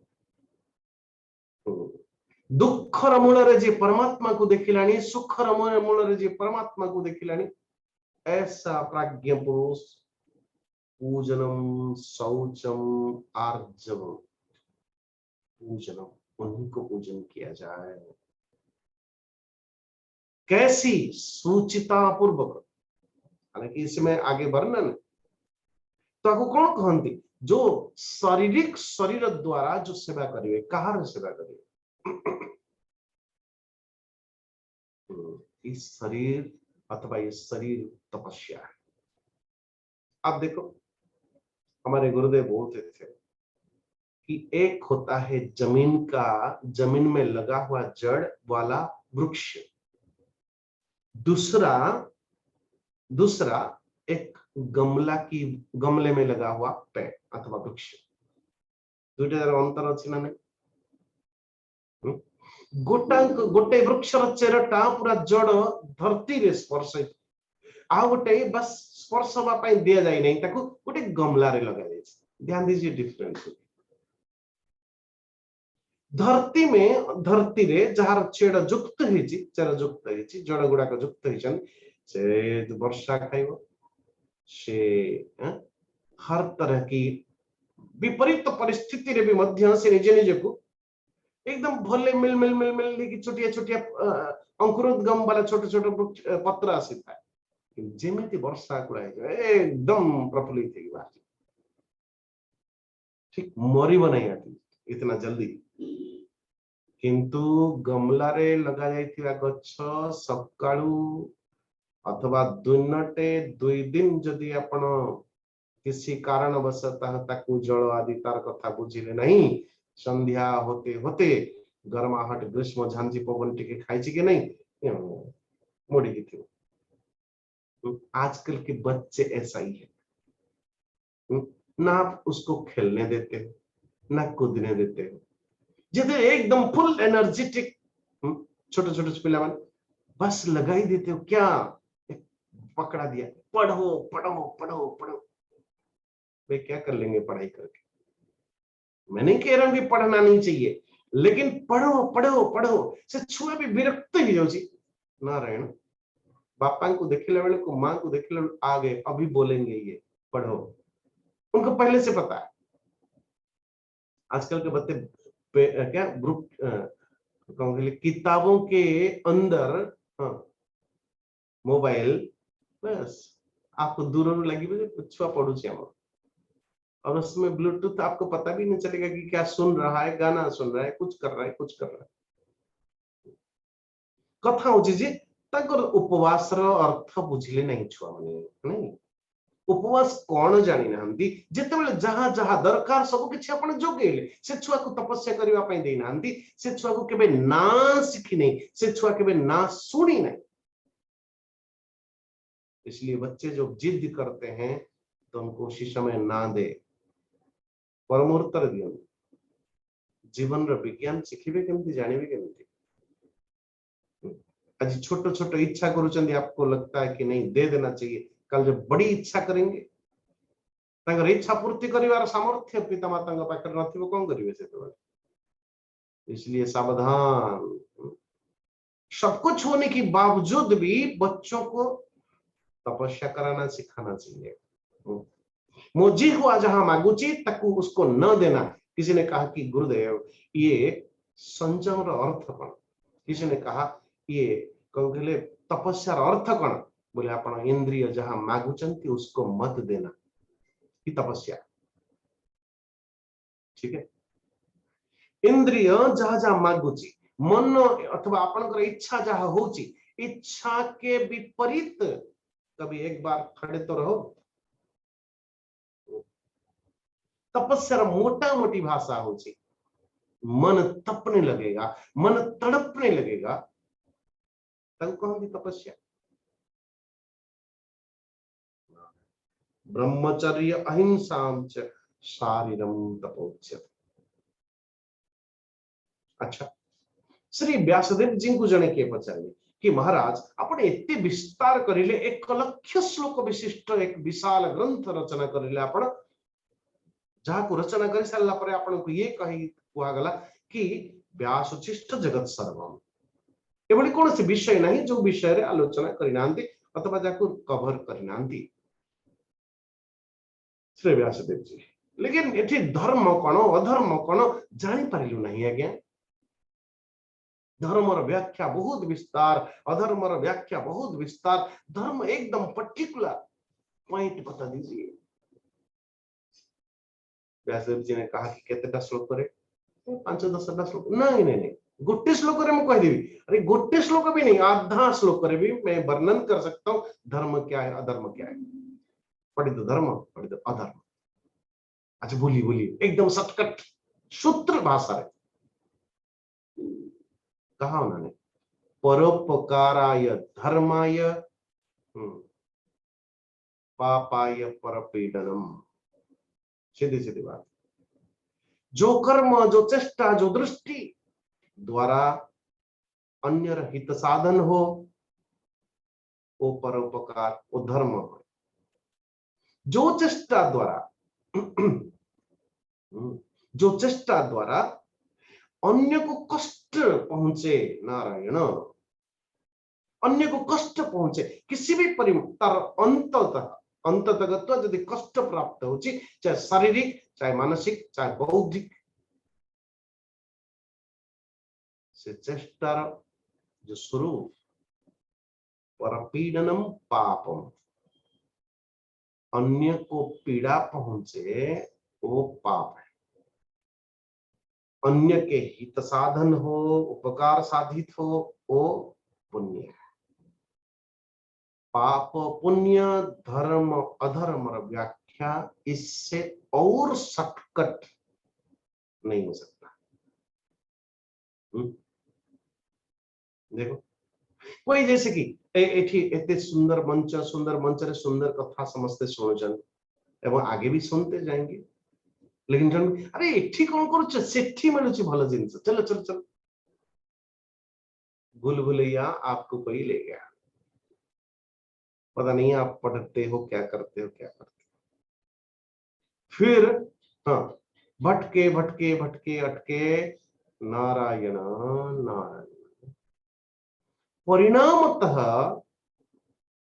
दुखर मूल रे जे परमात्मा को देखिलानी, सुखर मूल रे जे परमात्मा को देखिलानी, ऐसा प्राज्ञ पुरुष पूजनम शौचम आर्जवम, पूजनम उन्हीं को पूजन किया जाए। कैसी सूचिता पूर्वक, हालांकि इसमें आगे वर्णन तो आपको कौन कहती जो शारीरिक शरीर द्वारा जो सेवा करिए, कहार सेवा करिए इस शरीर अथवा इस शरीर तपस्या है। आप देखो हमारे गुरुदेव बोलते थे कि एक होता है जमीन का, जमीन में लगा हुआ जड़ वाला वृक्ष, दूसरा एक गमले में लगा हुआ पेड़ अथवा वृक्ष, दुईटार अंतर अच्छी ना नहीं। गोटे वृक्षर चेरटा पूरा जड़ धरती रे स्पर्श, आ गोटे बस स्पर्श हवा दि जाए नहीं, ताको गोटे गमला रे लगा जाए। ध्यान दीजिए डिफरेंस। धरती रे जार चेड़ जुक्त चेर जुक्त जड़ गुड़ाक जुक्त से वर्षा खाइब, से हर तरह की विपरीत परिस्थिति रे भी मध्य से निजे निजे को एकदम भले मिल मिल मिल मिल की छोटिया छोटिया अंकुरोद्गम वाला छोटे छोटे पत्र आसी था, जेमिति वर्षा गुड़ा एकदम प्रफुल्लित थी बाहर, ठीक मरिब नहीं आती इतना जल्दी। किंतु गमला रे लगा जाइथिबा गच्छ सकाळू अथवा दिनटे 2 दिन जदि आपण किसी कारणवशतः ताकू जल आदि तार कथा बुझिले नहीं, संध्या होते होते गर्माहट ग्रीष्म झांझी पवन टिके खाइछि कि नहीं मोड़ी की थी। आजकल के बच्चे ऐसा ही है, ना आप उसको खेलने देते हो ना कूदने देते हो, जब एकदम फुल एनर्जेटिक छोटे छोटे पिला बस लगा ही देते हो, क्या पकड़ा दिया पढ़ो पढ़ो पढ़ो पढ़ो, वे क्या कर लेंगे पढ़ाई करके। मैं नहीं कह रहा हूं कि पढ़ना नहीं चाहिए, लेकिन पढ़ो पढ़ो पढ़ो से छुआ भी विरक्त ही जाऊँ। नारायण बापा को देखिला बेले को, मां को देखिला आ गए अभी बोलेंगे ये पढ़ो, उनको पहले से पता है। आजकल के बच्चे क्या ग्रुप किताबों के अंदर मोबाइल, बस आपको दूर लगी छुआ पढ़ू और उसमें ब्लूटूथ आपको पता भी नहीं चलेगा कि क्या सुन रहा है, गाना सुन रहा है, कुछ कर रहा है, कुछ कर रहा है। कथा हो जी उपवास अर्थ बुझिले नहीं छुआ मैंने नहीं, उपवास कौन जानी ना जिते जहां जहां दरकार सब किसी आपण जोगेले, से छुआ को तपस्या करबा पई देई नांती, से छुआ को केबे ना सिखी नहीं, से छुआ केबे ना सुनी नहीं। इसलिए बच्चे जो जिद करते हैं तो उनको उसी समय ना दे, परमोत्तर दियो, जीवन रो विज्ञान सिखिबे केमती, जानिबे केमती। आज छोटो छोटो इच्छा करूचंदी, आपको लगता है कि नहीं दे देना चाहिए, कल जब बड़ी इच्छा करेंगे तांगर इच्छा पूर्ति करिवार सामर्थ्य पिता माता पाखर नथिबो, कोन करिवे से तो। इसलिए सावधान, सब कुछ होने के बावजूद भी बच्चों को तपस्या कराना सिखाना चाहिए। मोजी हुआ जहां मागुची तकू उसको न देना। किसी ने कहा कि गुरुदेव ये संयम रो अर्थ कौन, किसी ने कहा ये कहले तपस्या रो अर्थ कौन, बोले आपण इंद्रिय जहां मागुचंती उसको मत देना कि तपस्या, ठीक है। इंद्रिय जहां जहां मागुची, मन अथवा आपनकर इच्छा जहां होची, इच्छा के विपरीत कभी एक बार खड़े तो रहो। तपस्या मोटा मोटी भाषा होची मन तपने लगेगा, मन तड़पने लगेगा, तब कहती तपस्या। ब्रह्मचर्य अहिंसाम च शारीरम तपोच्यते। अच्छा, श्री व्यासदेव जी को जने के पचारे कि महाराज आपण एते विस्तार करिले 1 लक्ष श्लोक विशिष्ट एक विशाल ग्रंथ रचना करिले आपण, जहा को रचना कर सारा पर आपण को ये कही कुआ गला कि व्यासोचिष्ट जगत सर्वम, एभली कौन से विषय नहीं जो विषय रे आलोचना करिनांती अथवा जाको कवर करिनांती श्री व्यासदेव जी। लेकिन एठी धर्म कोन अधर्म कोन जानि पारिलु नहीं आज्ञा। धर्मर व्याख्या बहुत विस्तार, अधर्मर व्याख्या बहुत विस्तार, धर्म एकदम पर्टिकुलर पॉइंट बता दीजिए। व्यासदेव जी ने कहा कि केतेटा श्लोक करे 5-10टा श्लोक नहीं नहीं नहीं गोटे श्लोक रे मैं कह देबी। अरे गोटे श्लोक भी नहीं, आधा श्लोक रे भी मैं वर्णन कर सकता हूं धर्म क्या है अधर्म क्या है। पढ़ी तो धर्म, पढ़ी तो अधर्म। अच्छा बोलिए बोलिए, एकदम शॉर्टकट सूत्र भाषा रे कहा उन्होंने, परोपकाराय धर्माय पापाय परपीडनम। सीधी सीधी बात, जो कर्म, जो चेष्टा, जो दृष्टि द्वारा अन्य हित साधन हो वो परोपकार, वो धर्म हो। जो चेष्टा द्वारा जो चेष्टा द्वारा अन्य को कष्ट पहुंचे, नारायण, अन्य को कष्ट पहुंचे किसी भी तार अंततः यदि कष्ट प्राप्त होची, चाहे शारीरिक, चाहे मानसिक, चाहे बौद्धिक, से चेष्टार जो स्वरूप परपीडनम पापम, अन्य को पीड़ा पहुंचे वो पाप है। अन्य के हित साधन हो, उपकार साधित हो वो पुण्य है। पाप पुण्य धर्म अधर्म व्याख्या इससे और शॉर्टकट नहीं हो सकता। देखो कोई जैसे कि एठी एते सुंदर मंच रे सुंदर कथा समझते सुनुचन एवं आगे भी सुनते जाएंगे, लेकिन अरे एठी कौन करूच सेठी मिलुची भलो जिंस, चलो चलो चलो, भूल भुलैया आपको कोई ले गया, पता नहीं आप पढ़ते हो क्या करते हो क्या करते हो। फिर हाँ भटके भटके भटके अटके, नारायण नारायण।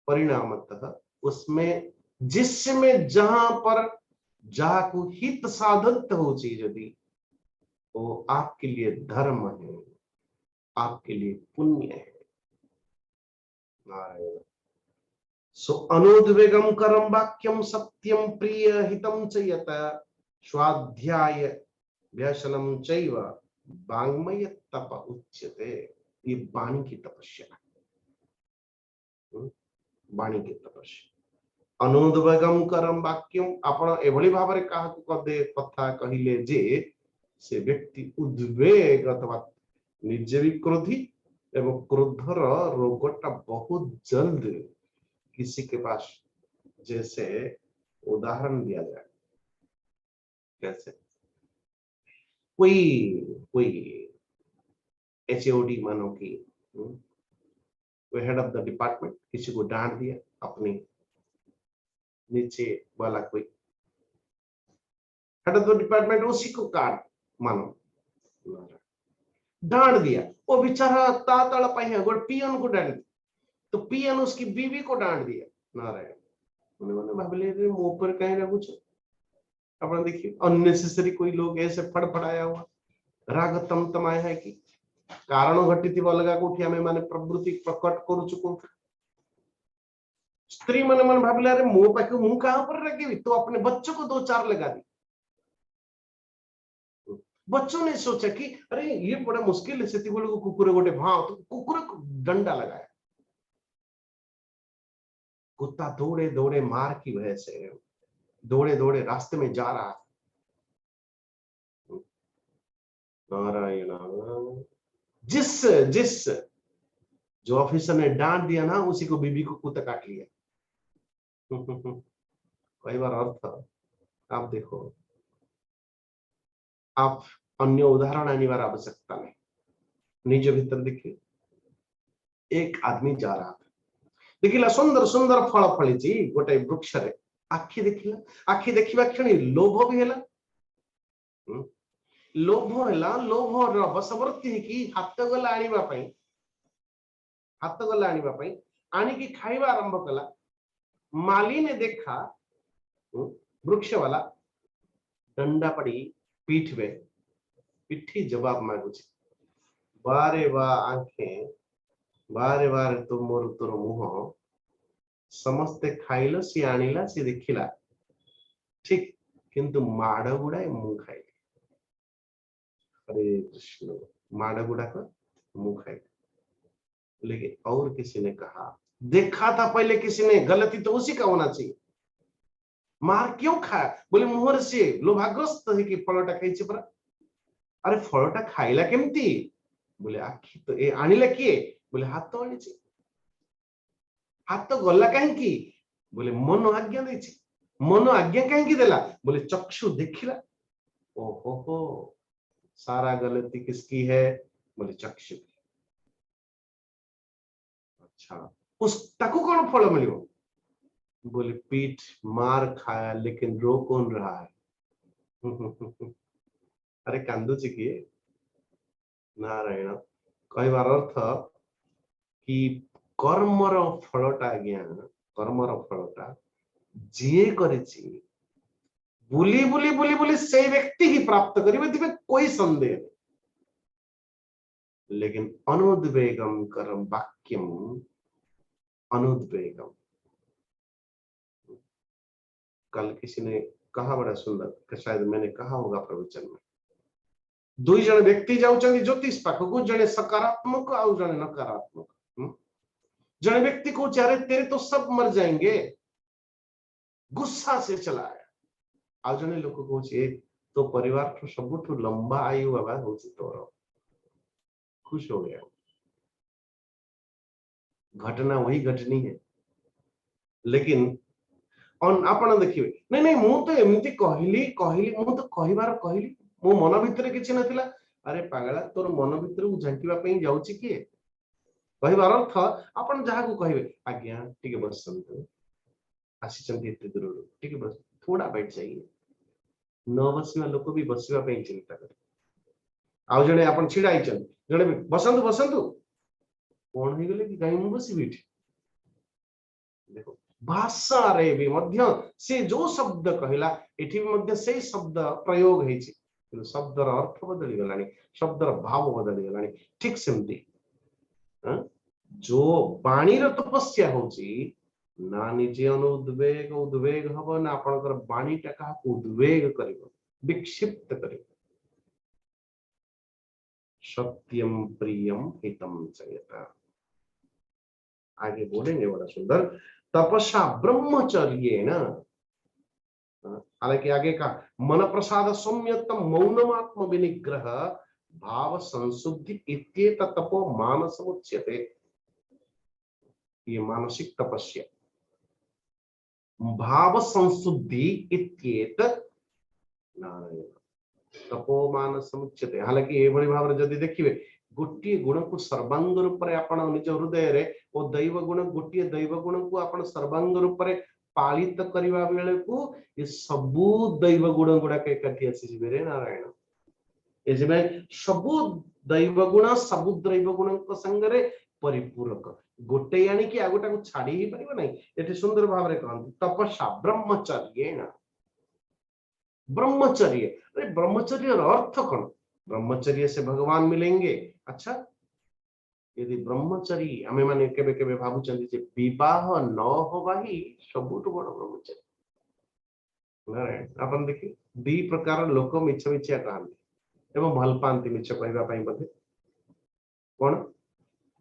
परिणामतः उसमें जिसमें जहां पर जाकु हित साधन हो चीज यदि वो आपके लिए धर्म है, आपके लिए पुण्य है। नारायण। सो अनुद्वेगम करम वाक्यम सत्यम प्रिय हितम च यत स्वाध्याय व्यसनम चैव वाङ्मय तप उच्यते। ये वाणी की तपस्या, वाणी की तपस्या। अनुद्वेगम करम वाक्यम, आपण एभली भाबरे काहाकु कदे कथा कहिले जे से व्यक्ति उद्वेग अथवा निजे भी क्रोधी एवं क्रोधर रोगटा बहुत जल्द किसी के पास, जैसे उदाहरण दिया जाए कैसे कोई एचओडी मानो कि कोई हेड ऑफ द डिपार्टमेंट किसी को डांट दिया, अपनी नीचे वाला कोई हेड ऑफ द डिपार्टमेंट उसी को काट मानो डांट दिया, वो बेचारा तातड़ पाए गोटे पियन को डांट, तो पियन उसकी बीवी को डांट दिया। नारायण उन्होंने भाविले मो पर कहीं लगुच, अपना देखिए अननेसेसरी कोई लोग ऐसे फड़फड़ाया हुआ राग तमतमाया है कि कारण घटी अलग कोठी आमे माने प्रवृत्ति प्रकट करूछु को स्त्री मन मन भाविले अरे मो पाखे मु कहां पर रखेबी, तो अपने बच्चों को 2-4 लगा दी। बच्चों ने सोचा कि अरे ये बड़ा मुश्किल है, सेती बोले कुकुर गोटे भाव, तो कुकुर को डंडा लगाया। कुत्ता दौड़े दौड़े मार की वजह से दौड़े दौड़े रास्ते में जा रहा था, नारायण। जिस जिस जो ऑफिसर ने डांट दिया ना, उसी को बीबी को कुत्ता काट लिया। कई बार अर्थ आप देखो, आप अन्य उदाहरण आनिबार आवश्यकता नहीं, निज भीतर देखिए। एक आदमी जा रहा था, देखिला सुंदर सुंदर फल फली गोटे वृक्ष रे, आखि देखिला, आखि देखिबा क्षणी लोभ भी हैला। लोभ हैला, लोभ बसवर्ती कि हाथ गला आनिबा पई, हाथ गला आनिबा पई, आनिकी खाइबा आरंभ कला। माली ने देखा वृक्ष वाला डंडा पड़ी पीठ में, पिठी जवाब मांगु, बारे बा आंखें, बारे बारे तो मोर तोर मुह, समस्ते खाइल सी आनिला सी देखिला, ठीक किंतु माड़ गुड़ाए मु खाई। हरे कृष्ण, माड़ गुड़ा का मुंह खाई। लेकिन और किसी ने कहा, देखा था पहले किसी ने, गलती तो उसी का होना चाहिए, मार क्यों खाया? बोले मुहर से लोभाग्रस्त है कि फलटा खाई परा। अरे फलटा खाइला केमती? बोले आखि तो ए आनिला किए? बोले हाथ तो आनी, हाथ तो गला कहीं? बोले मन आज्ञा दे, मन आज्ञा कहीं देला? बोले चक्षु देखिला। ओहो हो, सारा गलती किसकी है? बोले चक्षु। अच्छा, उस ताकू कौन फल मिलो? बोले पीठ मार खाया लेकिन रो कौन रहा है? अरे कांदुची किए? नारायण। कहबार अर्थ कि कर्मर फलटा आज्ञा, कर्मर फलटा जी करिछि बुली बुली बुली बुली से व्यक्ति ही प्राप्त करिवे, कोई संदेह नहीं। लेकिन अनुद्वेगम करम वाक्यम, अनुद्वेगम। कल किसी ने कहा बड़ा सुंदर, शायद मैंने कहा होगा प्रवचन में, दुई जन व्यक्ति जाउछन्ति ज्योतिष पाखकु, जने सकारात्मक आउ जने नकारात्मक। जने व्यक्ति को चारे तेरे तो सब मर जाएंगे, गुस्सा से चला आया। आउ जने लोक को तो परिवार तो सबुठु लंबा आयु बाबा होछि तोर, खुश हो गया। घटना वही घटनी है, लेकिन आपण देखिए, नहीं नहीं मु तो एमती कहली कहली, मु तो कहिबार कहली, मो मन भितर किछि नथिला। अरे पागला, तोर मन भितर उ झांकीबा पई जाउछि किए? कहबार अर्थ आपण जहा को कहिबे, आज्ञा टिके बसंतु, आसीचंती एते दूर, टिके बस, थोड़ा बैठ जाइए। न बसिबा लोक भी बसिबा पई चिंता करे। आउ जने आपण छिडा आइचन, जने बसंतु बसंतु, कोन हो गेले कि गाई मु बसिबी एठी? देखो भाषा रे भी मध्य से जो शब्द कहला, एठी भी मध्य से शब्द प्रयोग हेछि, शब्दर अर्थ बदली गलानी, शब्दर भाव बदली गलानी। ठीक सेमती जो बाणीर तपस्या होछि ना, निजे अनुद्वेग उद्वेग हब ना, आपनकर बाणीटा का उद्वेग करिवो, विक्षिप्त करिवो। सत्यम प्रियम हितम चयता, आगे बोलेंगे बड़ा सुंदर। तपस्या ब्रह्मचर्येण, हालांकि आगे का मन प्रसाद सौम्यतम मौनमात्म विनिग्रह भाव संशुद्धि इत्येत तपो मानस उच्यते। ये मानसिक तपस्या, भाव संशुद्धि इत्येत तपो मानस उच्यते। हालांकि ये बड़ी भाव जदि देखिए, गोटे गुण को सर्वांग रूप में आपण निज हृदय रे, ओ दैव गुण, गोटे दैव गुण को आपण सर्वांग रूप में पालित करबा बेले को ये सबु दैव गुण गुडा के कथि आसी रे नारायण। एजमे सबु दैव गुण सबु दैव गुण को संगरे परिपूरक, गोटे यानी कि आगोटा को छाड़ी ही परिबो नहीं। एठी सुंदर भाव रे कहन तपस्या ब्रह्मचर्येण, ब्रह्मचर्य। अरे ब्रह्मचर्य अर्थ कौन? ब्रह्मचर्य से भगवान मिलेंगे। अच्छा, यदि ब्रह्मचर्य आमे माने केबे केबे भाबुचंदी जे विवाह न होबा ही सबुठ बड़ ब्रह्मचर्य। नारायण अपन देखि दी प्रकार लोक मिछ मिछिया कहंती एवं भल पांती मिछ कहबा पई बधे कोन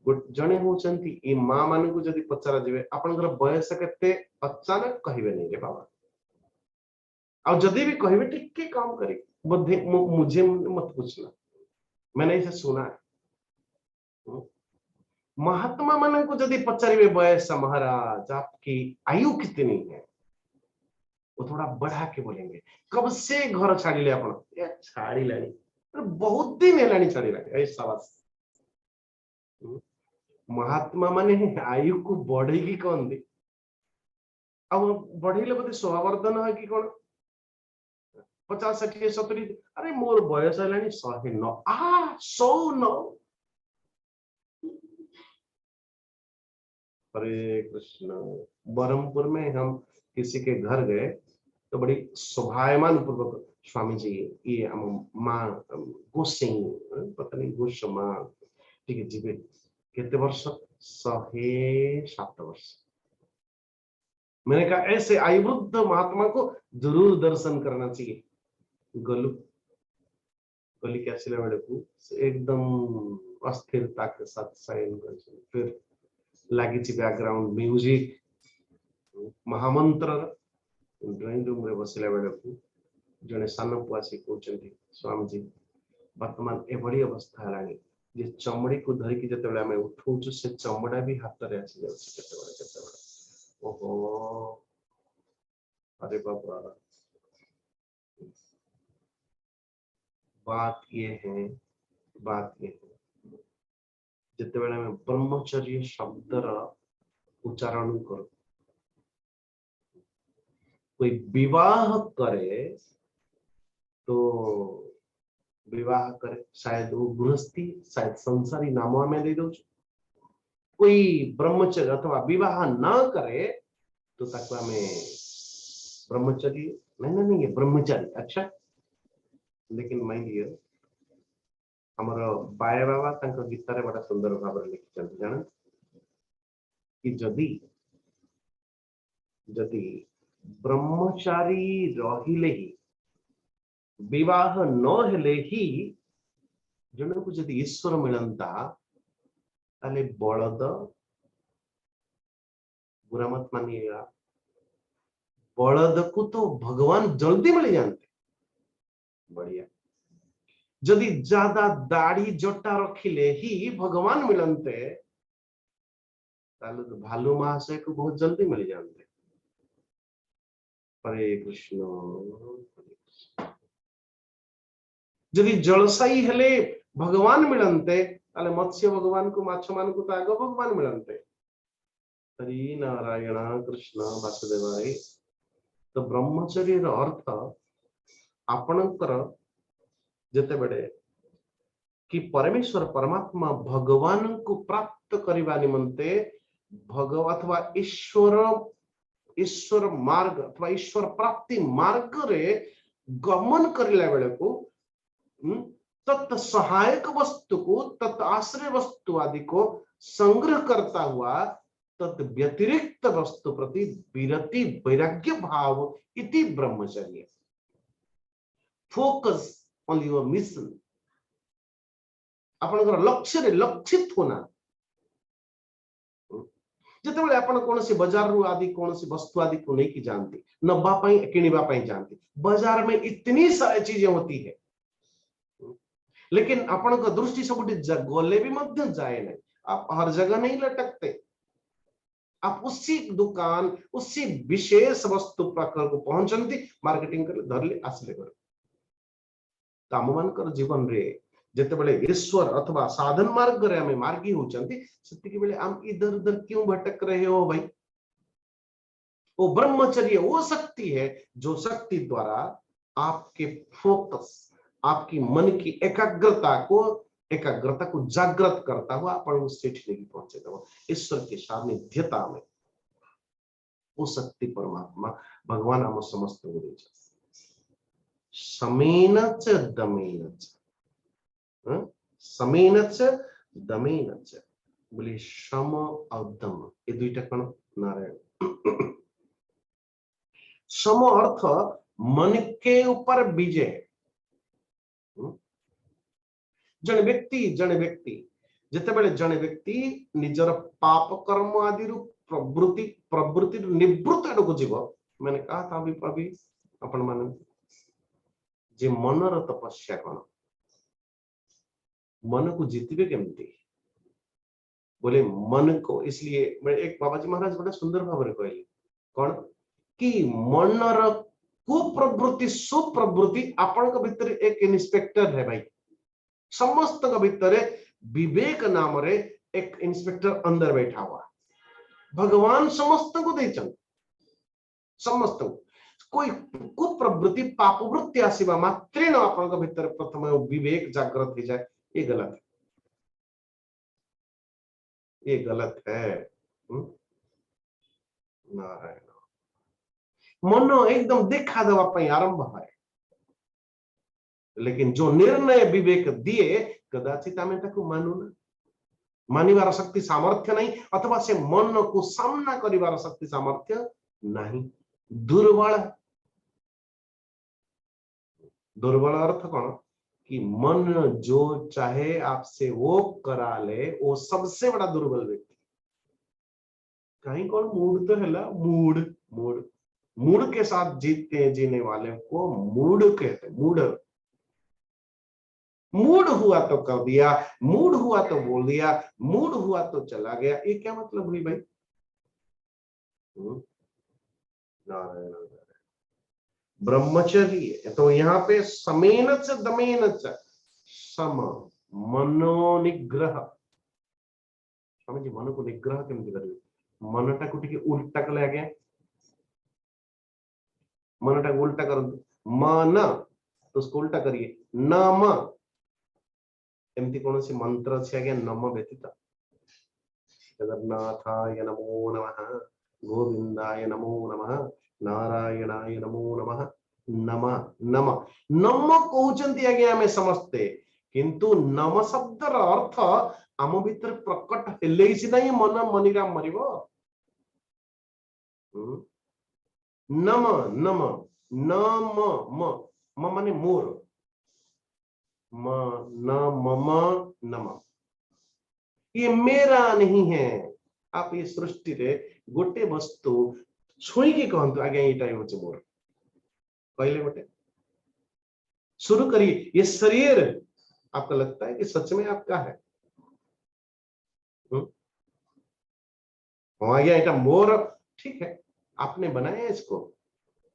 जने होचंती ए मां मान को जदि पचरा जिवे आपनकर बयस केते, अचानक कहिबे नहीं रे बाबा, और जदि भी कहिबे टिके काम करी बधे मुझे मत पूछना, मैंने इसे सुना है। महात्मा मन को यदि पचारे बयस महाराज आपकी आयु कितनी है, वो थोड़ा बढ़ा के बोलेंगे कब से घर छाड़िले आपण? छाड़िलानी बहुत दिन हेलानी छाड़िलानी। शाबाश। महात्मा माने आयु को बढ़े की कौन दे? अब बढ़ेले बोधे स्ववर्धन है कि कौन? 50 60 70 अरे मोर बयस है 109 109। हरे कृष्ण। बरहमपुर में हम किसी के घर गए तो बड़ी शोभायमान पूर्वक स्वामी जी ये माँ गोसाई पता नहीं गोस्मा ठीक है जी कितने वर्ष 107 वर्ष। मैंने कहा ऐसे आयुवृद्ध महात्मा को जरूर दर्शन करना चाहिए। गलू गली के आसिला बेलू एकदम अस्थिरता के साथ साइन कर फिर लगी बैकग्राउंड म्यूजिक महामंत्र ड्राइंग रूम रे बसिला बेलू जने सान पुआसी कहते स्वामी जी वर्तमान एभली अवस्था है जे चमड़ी को धरिकी जिते आम उठाऊ से चमड़ा भी हाथ में आसी जाते। ओहो अरे बाबा बात ये है जिते बेले में ब्रह्मचर्य शब्दर उच्चारण कर कोई विवाह करे तो विवाह करे शायद वो गृहस्थी शायद संसारी नाम में दे दो। कोई ब्रह्मचर्य अथवा विवाह न करे तो तक में ब्रह्मचर्य नहीं है ब्रह्मचारी। अच्छा लेकिन मैं लिए हमर बाय बाबा तंक गीतारे बड़ा सुंदर भाव लिखिछन जान कि जदि ब्रह्मचारी रहिले ही विवाह न हेले ही जन को जदि ईश्वर मिलंता ताले बलद बुरा मत मानिएगा बलद को तो भगवान जल्दी मिल जानते। बढ़िया। जदि ज्यादा दाढ़ी जटा रखिले ही भगवान मिलते ताले तो भालू महाशय को बहुत जल्दी मिल जानते। हरे कृष्ण। जदि जलसाई हेले भगवान मिलते ताले मत्स्य भगवान को माछ मान को तो आग भगवान मिलते। हरि नारायण कृष्ण वासुदेवाय। तो ब्रह्मचर्य अर्थ आपणकर जते बड़े कि परमेश्वर परमात्मा भगवान को प्राप्त करने निमंते भगव अथवा ईश्वर मार्ग अथवा ईश्वर प्राप्ति मार्ग रे गमन करला बेले को तत् सहायक वस्तु को तत् आश्रय वस्तु आदि को संग्रह करता हुआ तत् व्यतिरिक्त वस्तु प्रति विरति वैराग्य भाव इति ब्रह्मचर्य। फोकस ऑन योर मिशन आपनकर लक्ष्य रे लक्षित होना। जते बेले आपण कोनसी बाजार रु आदि कोनसी वस्तु आदि को नहीं की जानती नबा पई किनिबा पई जानती बाजार में इतनी सारी चीजें होती है लेकिन आपण का दृष्टि सबुटी गले भी मध्य जाए नहीं आप हर जगह नहीं लटकते। आप उसी दुकान उसी विशेष वस्तु प्रकार को पहुंचती मार्केटिंग कर धरले आसले कर काम मानकर जीवन रे जते बेले ईश्वर अथवा साधन मार्ग रे हमें मार्गी होचंती सत्य बेले हम इधर उधर क्यों भटक रहे हो भाई? वो ब्रह्मचर्य वो शक्ति है जो शक्ति द्वारा आपके फोकस आपकी मन की एकाग्रता को जागृत करता हुआ अपन उस स्टेट लेके पहुंचेगा ईश्वर के सानिध्यता में। वो शक्ति परमात्मा भगवान हम समस्त गुरु समेन च दमेन च समेन च दमेन च बोले सम और दम ये दुईटा कण नारायण। सम अर्थ मन के ऊपर विजय। जने व्यक्ति जिते बेले जने व्यक्ति निजर पाप कर्म आदि प्रवृत्ति निवृत्त आड़क जीव मैंने कहा था अभी अपन मान जे मनर तपस्या कौन मन को जीतबे केमती बोले मन को, इसलिए मैं एक बाबाजी महाराज बड़ा सुंदर भाव में कहले कौन कि मनर कुप्रवृत्ति सुप्रवृत्ति आपण को भीतर एक इंस्पेक्टर है भाई, समस्त का भीतर विवेक नाम रे एक इंस्पेक्टर अंदर बैठा हुआ। भगवान समस्त को दे समस्त कोई कुप्रवृत्ति पापवृत्ति आसीबा मात्रेण आपण का भीतर प्रथम विवेक जागृत हो जाए, ये गलत है, ये गलत है। नारायण मन एकदम देखा देवा आरंभ है, लेकिन जो निर्णय विवेक दिए कदाचित आम मानु ना, मानिबार शक्ति सामर्थ्य नहीं, अथवा से मन को सामना करिवार शक्ति सामर्थ्य नहीं, दुर्बल। दुर्बल अर्थ कौन कि मन जो चाहे आपसे वो करा ले, वो सबसे बड़ा दुर्बल व्यक्ति। कहीं कौन मूड तो है ला, मूड मूड मूड के साथ जीतते हैं, जीने वाले को मूड कहते, मूड। मूड हुआ तो कर दिया, मूड हुआ तो बोल दिया, मूड हुआ तो चला गया, ये क्या मतलब हुई भाई? नारायण ब्रह्मचर्य। तो यहाँ पे समेन च दमेन च सम मनोनिग्रह। स्वामी जी मन को निग्रह केमती करिए? मनटा को टिके उल्टा कले आगे, मनटा को उल्टा कर, मन तो उसको उल्टा करिए, नम एमती कौन सी मंत्र अच्छे आगे नम व्यतीत। जगन्नाथाय नमो नमः, गोविंदाय नमो नमः, नारायणाय नमो नमः, नम नम नम कहते आगे आम समस्ते, किंतु नम शब्दर अर्थ आम भीतर प्रकट हेले सीना ही मन मनीराम मर। नम नम नम म माने मोर, म न मम नम, ये मेरा नहीं है। आप ये सृष्टि रे गोटे वस्तु छुई के कहतु आगे ये टाइम होचे मोर पहले गोटे शुरू करिए। ये शरीर आपका लगता है कि सच में आपका है? हाँ या এটা मोर, ठीक है, आपने बनाया इसको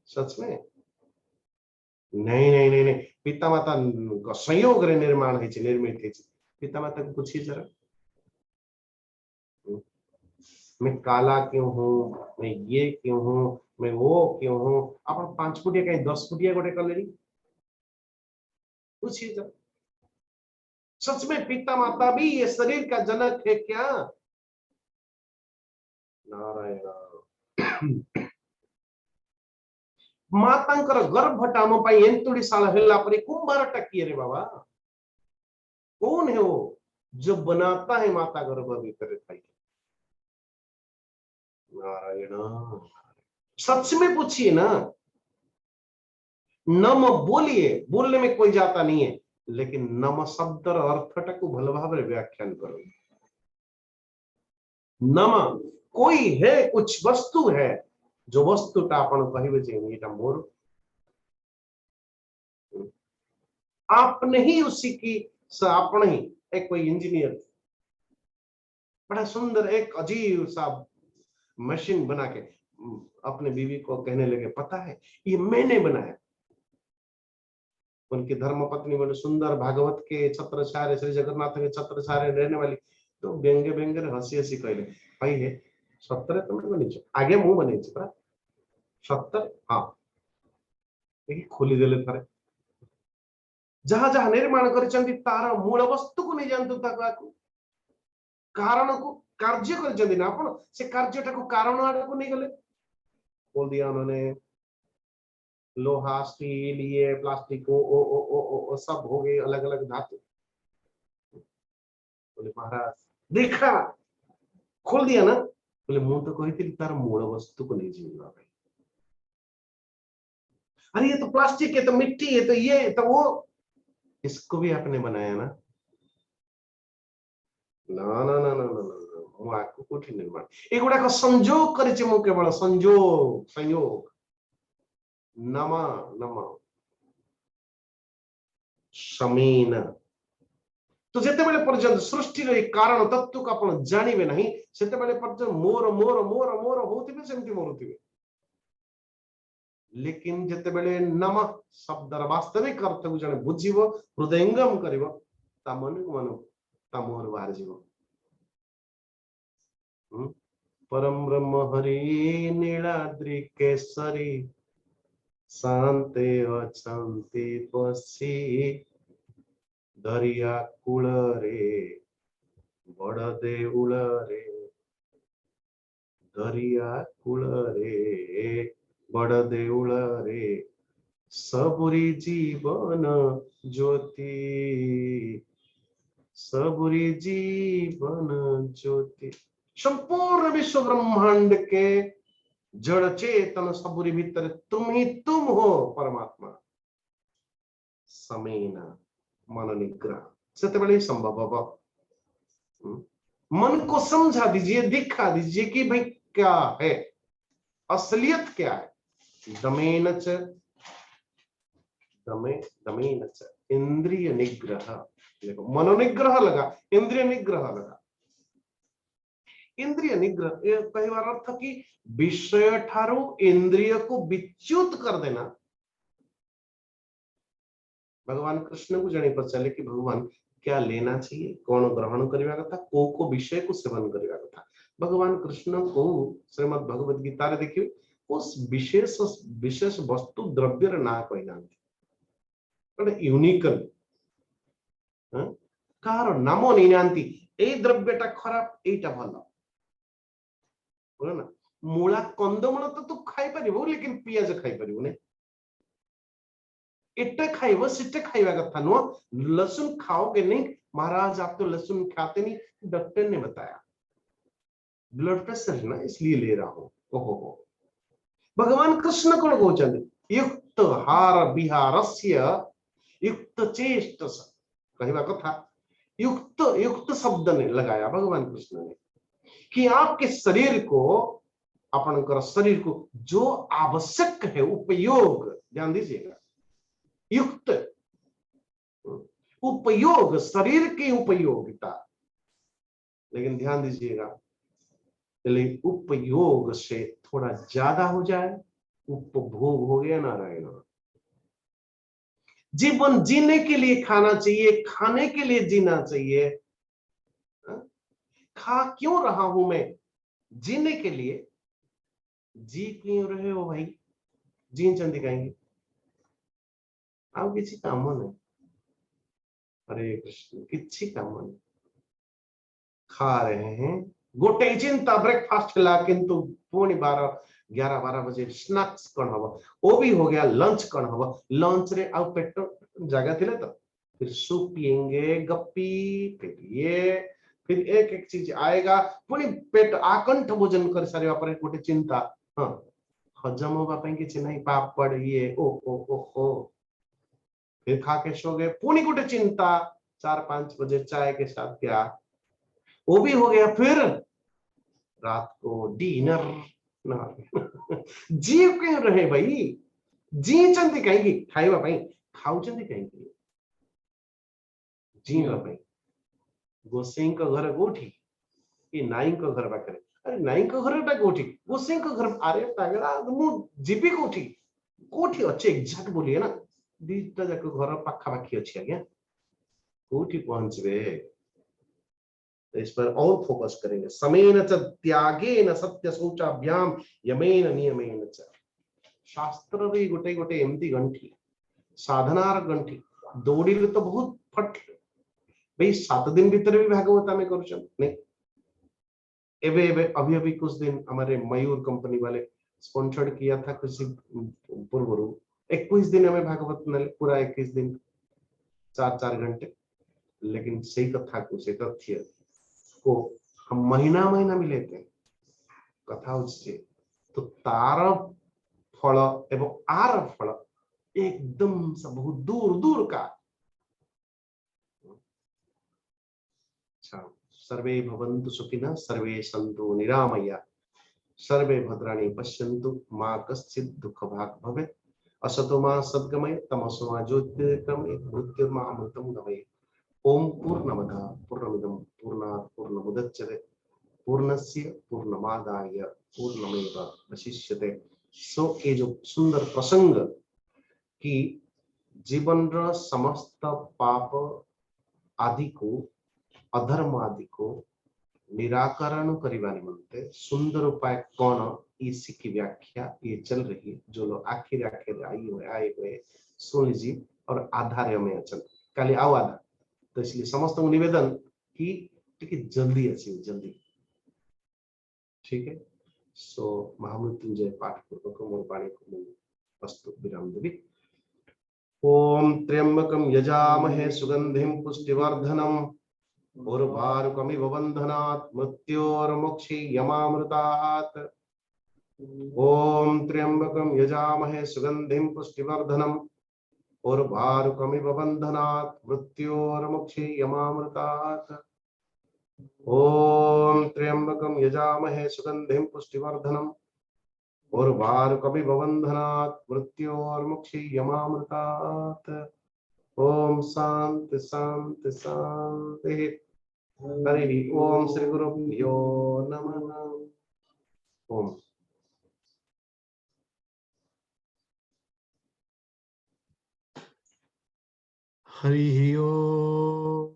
सच में? नहीं नहीं नहीं नहीं, पिता माता का संयोग रे निर्माण है, निर्मित है। पिता माता को पूछिए जरा, मैं काला क्यों हूँ, मैं ये क्यों हूँ, मैं वो क्यों हूँ? आप 5 फुटिया कहीं 10 फुटिया गोटे कले पूछिए जरा, सच में पिता माता भी ये शरीर का जनक है क्या? नारायण मातांकर गर्भटा आम एंतुड़ी साल हेला पर कुंभारटा किए रे बाबा? कौन है वो जो बनाता है माता गर्भ भीतर? नारायण सच में पूछिए ना, नम बोलिए, बोलने में कोई जाता नहीं है, लेकिन नम शब्द अर्थटा को भल भाव व्याख्यान करो। नम कोई है, कुछ वस्तु है, जो वस्तुटा आपण कहे मोर, आपने ही उसी की आपने ही एक कोई इंजीनियर बड़ा सुंदर एक अजीब सा मशीन बना के अपने बीवी को कहने लगे, पता है ये मैंने बनाया। उनकी धर्मपत्नी बड़े सुंदर भागवत के छत्रछाया, श्री जगन्नाथ के छत्रछाया रहने वाली, तो व्यंग्य व्यंग्य हसी हसी कहले, भाई है सत्तर तुम बनी आगे मु बनी सत्तर, हाँ खोली देले थारे जहां जहां निर्माण कर तार मूल वस्तु को नहीं जानतु, कारण को कार्य कर ना आपण से कार्यटा को कारण आड़ को नहीं गले, बोल दिया उन्होंने लोहा स्टील ये प्लास्टिक ओ सब हो गए अलग अलग धातु। बोले महाराज देखा, खोल दिया ना? बोले मुझे तो कही थी तार मूल वस्तु को नहीं जीवना भाई। अरे ये तो प्लास्टिक है, तो मिट्टी है, तो ये है, तो वो, इसको भी आपने बनाया ना? ना ना ना ना ना ना आपको कुछ निर्माण एगुड़ा संयोग कर केवल संयोग संयोग। नम नम समीन तो जिते बेले पर्यंत सृष्टि रे कारण तत्व को आपण जानिबे नहीं सेते बेले पर्यंत मोर मोर मोर मोर होतिबे सेमति मरुतिबे लेकिन जिते बेले नमः शब्दर वास्तविक अर्थ को जने बुझिबो हृदयंगम करिवो ता मन को मन ता मोर बाहर जीवो परम ब्रह्म हरि नीलाद्रि केसरी शांते अछंती पसी दरिया कूल रे बड़ देउल रे दरिया कूल रे बड़ देउल रे सबुरी जीवन ज्योति सबुरी जीवन ज्योति संपूर्ण विश्व ब्रह्मांड के जड़ चेतन सबुरी भीतर तुम ही तुम हो परमात्मा समेन मन निग्रह सेते संभव हो मन को समझा दीजिए दिखा दीजिए कि भाई क्या है असलियत क्या है दमेन च दमेन च इंद्रिय निग्रह देखो मनोनिग्रह लगा इंद्रिय निग्रह लगा इंद्रिय निग्रह कई बार अर्थ कि विषय ठारू इंद्रिय को विच्युत कर देना भगवान कृष्ण को जानी पचारे कि भगवान क्या लेना चाहिए कौन ग्रहण करने कथा को विषय को सेवन करने कथा भगवान कृष्ण को श्रीमद् भगवद गीता रे देखिए उस विशेष विशेष वस्तु द्रव्य ना कहना यूनिकल कार नाम नहीं नांती ए द्रव्यटा खराब एटा भल ना मूला कंदमूल तो तू खाई परिबो लेकिन पियाज खाई परिबो ने इट्टे खाइबो सिट्टे खाइबा कथा नो लहसुन खाओगे नहीं महाराज आप तो लहसुन खाते नहीं डॉक्टर ने बताया ब्लड प्रेशर ना इसलिए ले रहा हूं ओहो भगवान कृष्ण कौन कहते युक्त हार विहारस्य युक्त चेष्ट कहवा कथा युक्त युक्त शब्द ने लगाया भगवान कृष्ण ने कि आपके शरीर को अपन शरीर को जो आवश्यक है उपयोग ध्यान दीजिएगा युक्त उपयोग शरीर की उपयोगिता लेकिन ध्यान दीजिएगा उपयोग से थोड़ा ज्यादा हो जाए उपभोग हो गया नारायण जीवन जीने के लिए खाना चाहिए खाने के लिए जीना चाहिए खा क्यों रहा हूं मैं जीने के लिए जी क्यों रहे हो भाई जी चंदी कहेंगे आप किसी काम नहीं हरे कृष्ण किसी काम नहीं खा रहे हैं गोटे चिंता ब्रेकफास्ट खिला किंतु पुणी 11-12 बजे स्नैक्स कौन हम वो भी हो गया लंच कौन हम लंच रे आउ पेट जगह थिले तो फिर सूप पिएंगे गप्पी फिर एक चीज आएगा पुणी पेट आकंठ भोजन कर सारे पर गोटे चिंता हाँ हजम होगा किसी नहीं पापड़ ये ओ ओ ओ ओ फिर खा के सो गए पुणी गोटे चिंता 4-5 बजे चाय के साथ क्या वो भी हो गया फिर रात को डिनर जी क्यों रहे भाई जी चंदी कहेंगी खाइबा भाई खाऊ चंदी कहेंगी जी भाई गोसाई का घर कोठी कि नाई का घर पाखे अरे नाई का घर टा कोठी गोसाई का घर अरे तागड़ा मु जीपी कोठी कोठी अच्छे एग्जैक्ट बोलिए ना दीटा जाक घर पाखा पाखी अच्छी आज्ञा कोठी पहुंचबे इस पर और फोकस करेंगे समेन च त्यागेन सत्य शौचाभ्याम यमेन नियमेन च शास्त्र रे गोटे गोटे एमती गंठी साधनार गंठी दौड़ी तो बहुत फट भाई 7 दिन भीतर भी भागवत में करूछन नहीं एबे एबे अभी अभी कुछ दिन हमारे मयूर कंपनी वाले स्पॉन्सर्ड किया था किसी पूर्व 21 दिन हमें भागवत ने पूरा 21 दिन 4-4 घंटे लेकिन सही कथा को से तथ्य को हम महीना महीना में लेते हैं कथा उससे तो तार फल एवं आर फल एकदम से बहुत दूर दूर का सर्वे भवन्तु सुखिनः सर्वे सन्तु निरामया सर्वे भद्राणि पश्यन्तु मा कश्चित् दुःखभाग् भवेत् असतो मा सद्गमय तमसो मा ज्योतिर्गमय मृत्युर्मा अमृतं गमय ओम पूर्णमदः पूर्णमिदं पूर्णात् पूर्णमुदच्यते पूर्णस्य पूर्णमादाय पूर्णमेवावशिष्यते। सो ये जो सुंदर प्रसंग कि जीवन रा समस्त पाप आदि को अधर्म आदि को निराकरण करने निमंते सुंदर उपाय कौन इसी की व्याख्या ये चल रही है। जो लोग आखिर आखिर आए हुए सुन लीजिए और आधार में चल काली आओ आधार। तो इसलिए समस्त को निवेदन कि जल्दी अच्छी जल्दी ठीक है। सो महामृत्युंजय पाठ पूर्वक मोर वाणी को प्रस्तुत विराम देवी। ओम त्र्यंबकं यजामहे सुगंधिं पुष्टिवर्धनम् उर्वारुकमिव बन्धनात् मृत्योर्मुक्षीयमामृतात्। ओम त्र्यंबकं यजामहे सुगंधिं पुष्टिवर्धनम् उर्वारुकमिव बन्धनात् मृत्योर्मुक्षीयमामृतात्। ओम त्र्यंबकं यजामहे सुगंधिं पुष्टिवर्धनम् उर्वारुकमिव बन्धनात् मृत्योर्मुक्षीयमामृतात्। ओम शांति शांति शांति। हरि ओम श्री गुरुभ्यो नमः। ओम हरि ओम।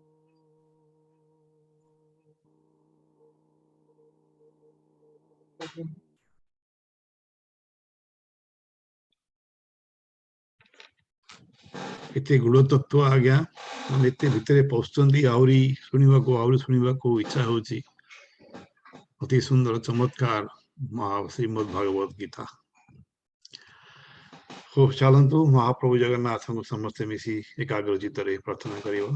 एते गुण तत्व आ गया माने एते भितरे पहुंचंदी आउरी सुनिबा को इच्छा होची। अति सुंदर चमत्कार श्रीमद् भागवत गीता। हो चलतु महाप्रभु जगन्नाथ को समस्त मिसी एकाग्र चित्तरे प्रार्थना करियो।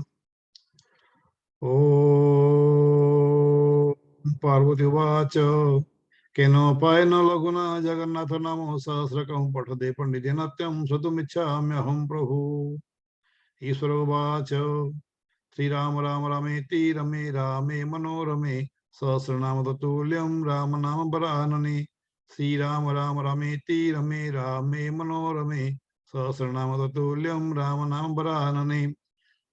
ओम पार्वती उवाच केनोपायेन लघुना जगन्नाथ नाम सहस्रकं पठते पंडितेन नित्यं श्रोतुमिच्छाम्यहं प्रभु। ईश्वर उवाच श्रीराम राम रामेति रमे रामे मनोरमे सहस्रनाम तत्तुल्यं राम नाम वरानने। श्रीराम राम रामेति रमे रामे मनोरमे सहस्रनाम तत्तुल्यं राम नाम वरानने।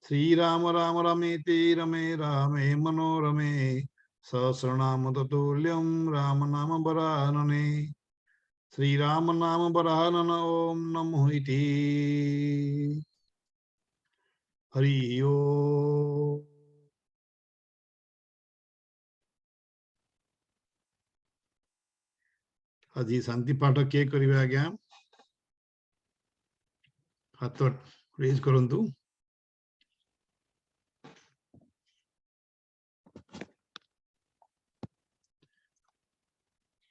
श्रीराम राम रामेति रमे रामे मनोरमे सहस्रनाम तत्तुल्यं राम नाम वरानने। श्रीराम नाम वरानन ओम नमो इति। हरि ओम। आज शांति पाठ किए करिवे आज्ञा हाथ रेज करंतु।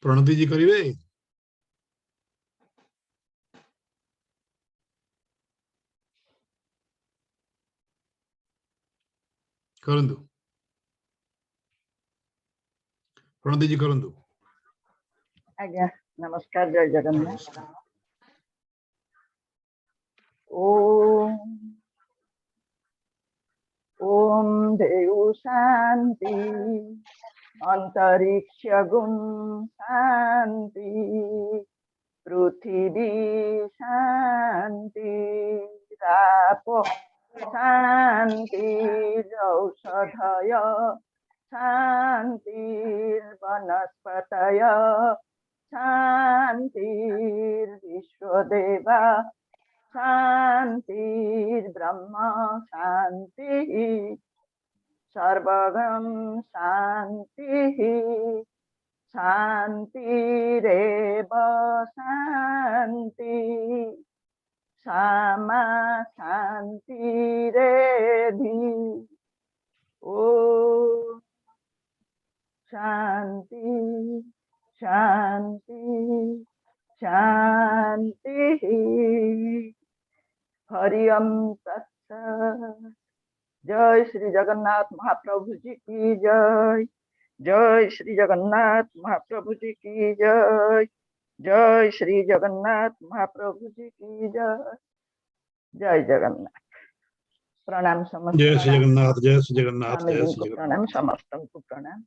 प्रणति जी करिवे करंतु। प्रणति जी करंतु। आज्ञा नमस्कार जय जगन्नाथ। नमस्कार। ओम ओम देव शांति अंतरिक्ष गुण शांति पृथ्वी शांति रापो शांति औषधय शांति वनस्पतय शांतिर्विश्वदेवा शांतिर्ब्रह्म शांति सर्वगम शांति शांतिरेव शांति सामा शांतिरेधि। ओ शांति शांति शांति। हरि ओम तत्सत्। जय श्री जगन्नाथ महाप्रभु जी की जय। जय श्री जगन्नाथ महाप्रभु जी की जय। जय श्री जगन्नाथ महाप्रभु जी की जय। जय जगन्नाथ। प्रणाम समस्त। जय श्री जगन्नाथ जय श्री जगन्नाथ स्वामी जय जी श्री को जगन्नाथ। प्रणाम समस्त को प्रणाम।